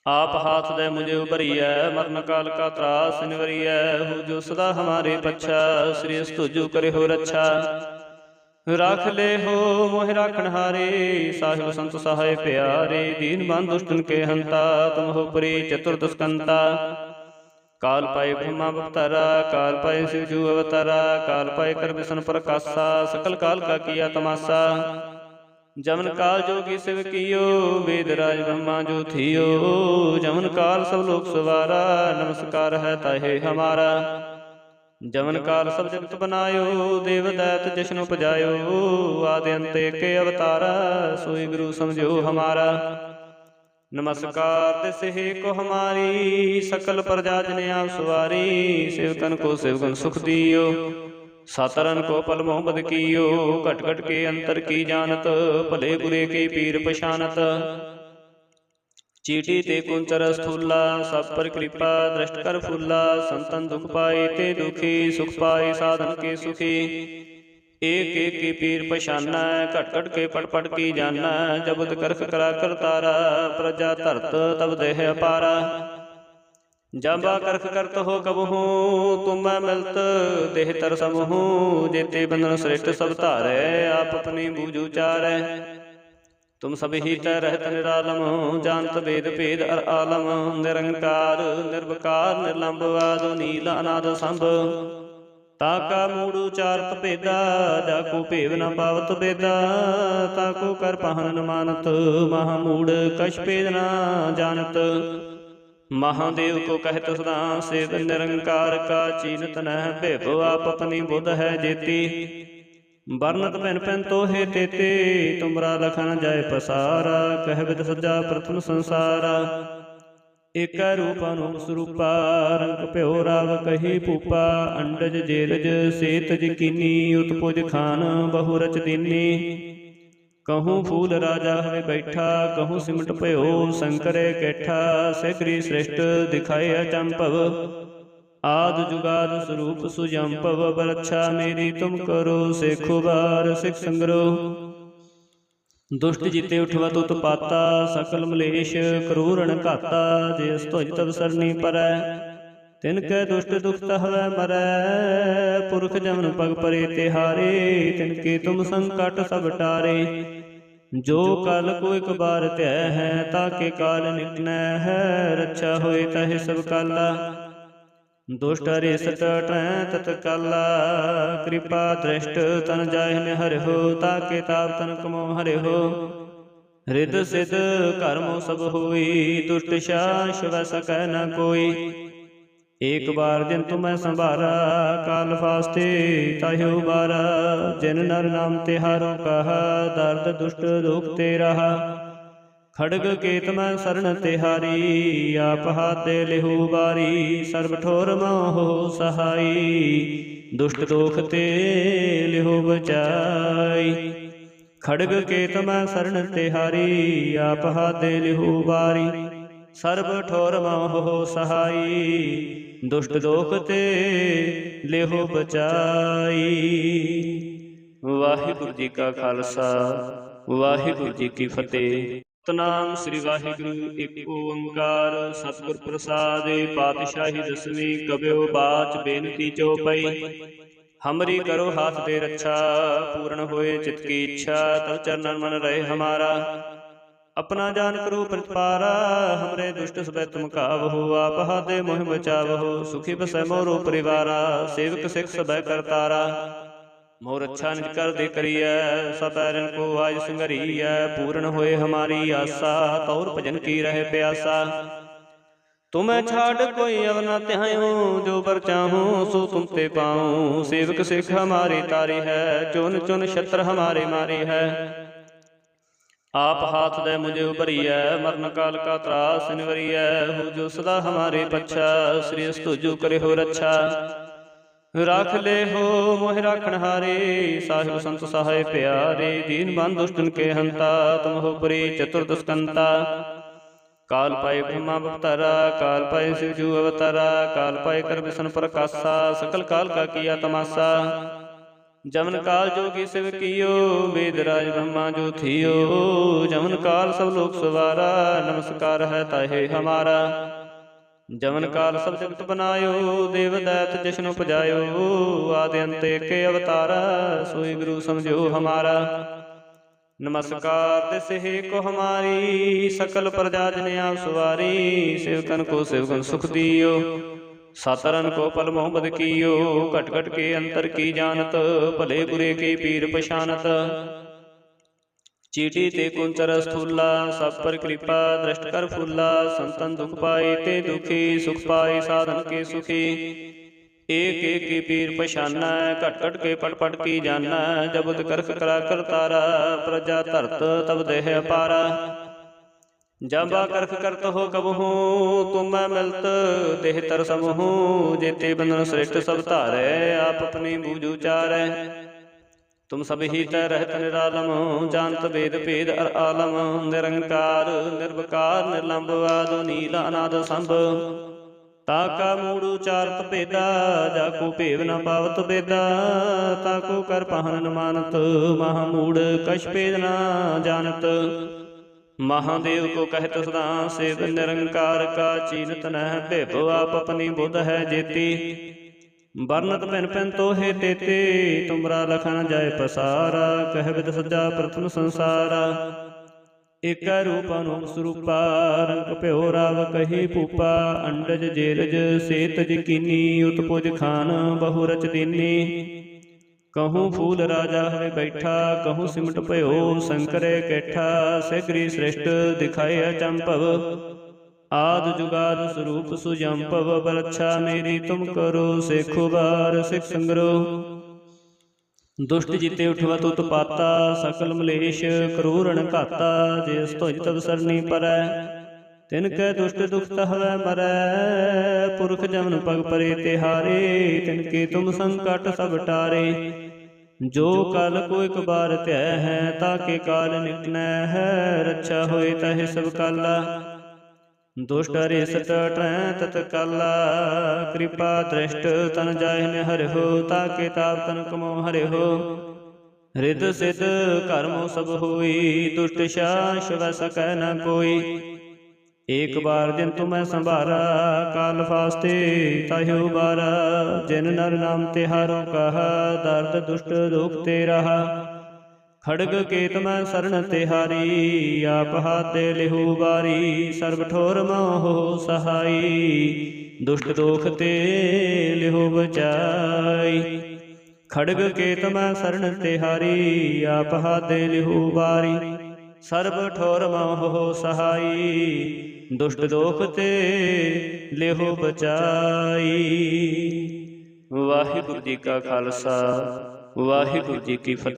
A: आप हाथ दे मुझे उबरिय, मरण काल का त्रास निवरिय। हो जो सदा हमारे पच्छा, श्री तुझु करे हो रक्षा। राख ले हो मोहि राखण हारे, साहिब संत सहाय प्यारे। दीन बंधु दुष्टन के हंता, तुम हो परी चतुर्दस्कंता। काल पाए ब्रह्मा अवतारा, काल पाए शिव जू अवतारा। काल पाए कर विष्णु प्रकाशा, सकल काल का किया तमाशा। जमन काल जोगी शिव कियो, वेदराज ब्रह्मा जो थियो। जमन काल सब लोक सवारा, नमस्कार है ताहे हमारा। जमन काल सब जगत बनायो, देव दैत जिष्णु उपजायो। आदि अंत के अवतारा, सोई गुरु समझो हमारा। नमस्कार तिसे को हमारी, सकल प्रजा जन आप सवारी। सेवकन को सेवकन सुख दियो, सातरन को पल मोह बद कीयो, घट घट के अंतर की जानत, भले बुरे के पीर पछानत। चीटी ते कुंचर स्थूला, सब पर कृपा दृष्ट कर फूला। संतन दुख पाए ते दुखी, सुख पाए साधन के सुखी। एक एक की पीर पछाना, घट घट के पट पट की जाना। जबद करख करा कर तारा, प्रजा धरत तब देह अपारा। जाबा करख करत हो कबहू, तुम मैं मिलत देह तर समूह। जेते बंधन श्रेष्ठ सब धारै, आप अपनी बूझ उचारै। तुम सब ही तय रहत निरालम, जानत वेद भेद अर आलम। निरंकार निर्विकार निर्लंब, आदि नील अनाद संभ। ताका मूड़ उचारत भेदा, जाको भेव न पावत बेदा। ताको कर पहन न मानत, महामूढ़ कछ भेद न जानत। महादेव को कहत सदा सेव, निरंकार का चीनत न भेव। आप अपनी बुध है जेती, बरनत भिन भिन तो हे तेते। तुमरा लखन जाय पसारा, कह विद सजा प्रथम संसारा। एक रूप अनूप स्वरूपा, रंग प्यो राव कही भूपा। अंडज जेरज सेतज कीनी, उत्पुज खान बहु रच दीनी। कहूँ फूल राजा हवे बैठा, कहूँ सिमट भयो शंकरे कैठा। सगरी श्रेष्ठ दिखाए अचंभव, आद जुगाद स्वरूप सुजंभव। बरच्छा मेरी तुम करो, सेखो बार सिख संग्रह। दुष्ट जीते उठवत उत्पाता, सकल मलेश क्रूरण घाता। जिस ध्वज तब सरनी परै, तिनकै दुष्ट दुख हवै मरै। पुरख जमन पग परे तिहारे, तिनके तुम संकट सब टारे। जो कल को एक बार त्यय है, ताके काल निकनै है। रक्षा होए तहे सब काला, दुष्ट हरे सट टै तत्काला। कृपा दृष्ट तन जाहि हरि हो, ताके ताप तन कमो हरि हो। हृद सिद्ध कर्म सब होई, दुष्ट शास वै सकै न कोई। एक बार जिन तुम्हें संभारा, काल फास्ते ताहि उबारा। जिन नर नाम तिहारो कहा, दर्द दुष्ट दुख ते रहा। खड़ग केत मैं शरण तिहारी, आप हाथ दे लेहु बारी। सर्व ठोर मोहो सहाई, दुष्ट दोख ते लेहु बचाई। खड़ग केत मैं शरण तिहारी, आप हाथ दे लेहु बारी। सर्ब ठोर मोह सहाई, दुष्ट दोख ते लेहो बचाई। वाहिगुरु जी का खालसा, वाहिगुरु जी की फतेह। सतनाम श्री वाहिगुरु एक ओंकार। सतगुर प्रसाद पातशाही दसवीं, कबियो बाच बेनती चौपाई। हमरी करो हाथ दे रक्षा, पूर्ण होए चित की इच्छा। तब चरणन मन रहे हमारा, अपना जान करो प्रतिपारा। हमरे दुष्ट सबे तुम कावहो, आप हाथे मोह बचावहो। सुखी बसै मोरो परिवारा, सेवक सिख सबे करतारा। मोर अच्छा निज कर दे करिय, सब बैरन को आज संगरिय। पूर्ण होए हमारी आशा, तौर भजन की रहे प्यासा। तुम्हें छाड़ कोई अब न त्याऊं, जो बर चाहूं सो तुम ते पाऊं। सेवक सिख हमारी तारी है, चुन चुन शत्र हमारे मारी है। आप हाथ दे मुझे उबरिय, मरण काल का त्रास निवरिय। हो जो सदा हमारे पच्छा, श्री तुझो करे हो रक्षा। राख ले हो मोह राखण हारे, साहिब संत सहाय प्यारे। दीन बंधु दुष्टन के हंता, तुम हो परी चतुर्दस्कंता। काल पाए ब्रह्मा अवतारा, काल पाए शिवजू अवतारा। काल पाए कर विष्णु प्रकाशा, सकल काल का किया तमाशा। जमन काल जोगी शिव कियो, वेद राज ब्रह्मा जो थियो। जमन काल सब लोक सवारा, नमस्कार है ताहे हमारा। जमन काल सब जगत बनायो, देव दैत जिष्णु पजायो। आदि अंत एके अवतारा, सोई गुरु समझो हमारा। नमस्कार तिस हे को हमारी, सकल प्रजा जन आप सवारी। सेवकन को सेवकन सुख दियो, सातरन को पल मोह बद कीयो। घट घट के अंतर की जानत, भले बुरे के पीर पछानत। चीटी ते कुंचर स्थूला, सब पर कृपा दृष्ट कर फूला। संतन दुख पाए ते दुखी, सुख पाए साधन के सुखी। एक एक की पीर पछाना, घट घट के पट पट की जाना। जबुद करख करा कर तारा, प्रजा धरत तब देह अपारा। जाबा करख करत हो कबहू तुम मैं मिलत देह तर समूह जेते बंधन श्रेष्ठ सब धारै आप अपनी बूझ उचारै तुम सब ही तय रहत निरालम जानत वेद भेद अर आलम निरंकार निर्विकार निर्लंब आदो नील अनाद संभ ताका मूड़ उचारत भेदा जाको भेव न पावत बेदा ताको कर पहन न मानत महामूढ़ कछ भेद न जानत महादेव को कहत सदा सेव निरंकार का चीनत न भेभो आप अपनी बुध है जेती बरनत भिन भिन तोहे तेते तुमरा लखन जाय पसारा कह विद सजा प्रथम संसारा एक रूप अनुप स्वरूपा रंग प्यो राव कही पूपा अंडज जेरज सेतज कीनी उत्पुज खान बहु रच दीनी कहूँ फूल राजा हवे बैठा कहूँ सिमट भयो शंकरे कैठा सगरी श्रेष्ठ दिखाए अचंभव आद जुगाद स्वरूप सुजंपव बरच्छा मेरी तुम करो सेखो बार सिख संग्रो दुष्ट जीते उठवा तुत पाता सकल मलेश क्रूरण घाता जिस तुझ तब सरनी परै तिनकै दुष्ट दुख हवै मरै पुरख जमन पग परे तिहारे तिनके तुम संकट सब टारे जो कल को एक बार त्यय है ताके काल निकनै है रक्षा होए तह सब काला दुष्ट रिसट ट्रै तत्काला कृपा दृष्ट तन जाहिन हरिहो ताके ताप तन कमो हरिहो हृद सिद्ध कर्मो सब होई दुष्ट शास वै सकै न कोई एक बार जिन तुम्हें संभारा काल फास्ते ताहियो बारा जिन नर नाम तिहारो कहा दर्द दुष्ट दुख ते रहा खड़ग केत मैं शरण तिहारी आप हाथे लिहु बारी सर्व ठोर मोह सहाई दुष्ट दोख ते लिहु बचाई खड़ग केत मैं शरण तिहारी आप हाथे लिहु बारी सर्व ठोर मोह सहाई दुष्ट दोख ते लिहु बचाई। वाहिगुरु जी का खालसा वाहिगुरु जी की फतेह।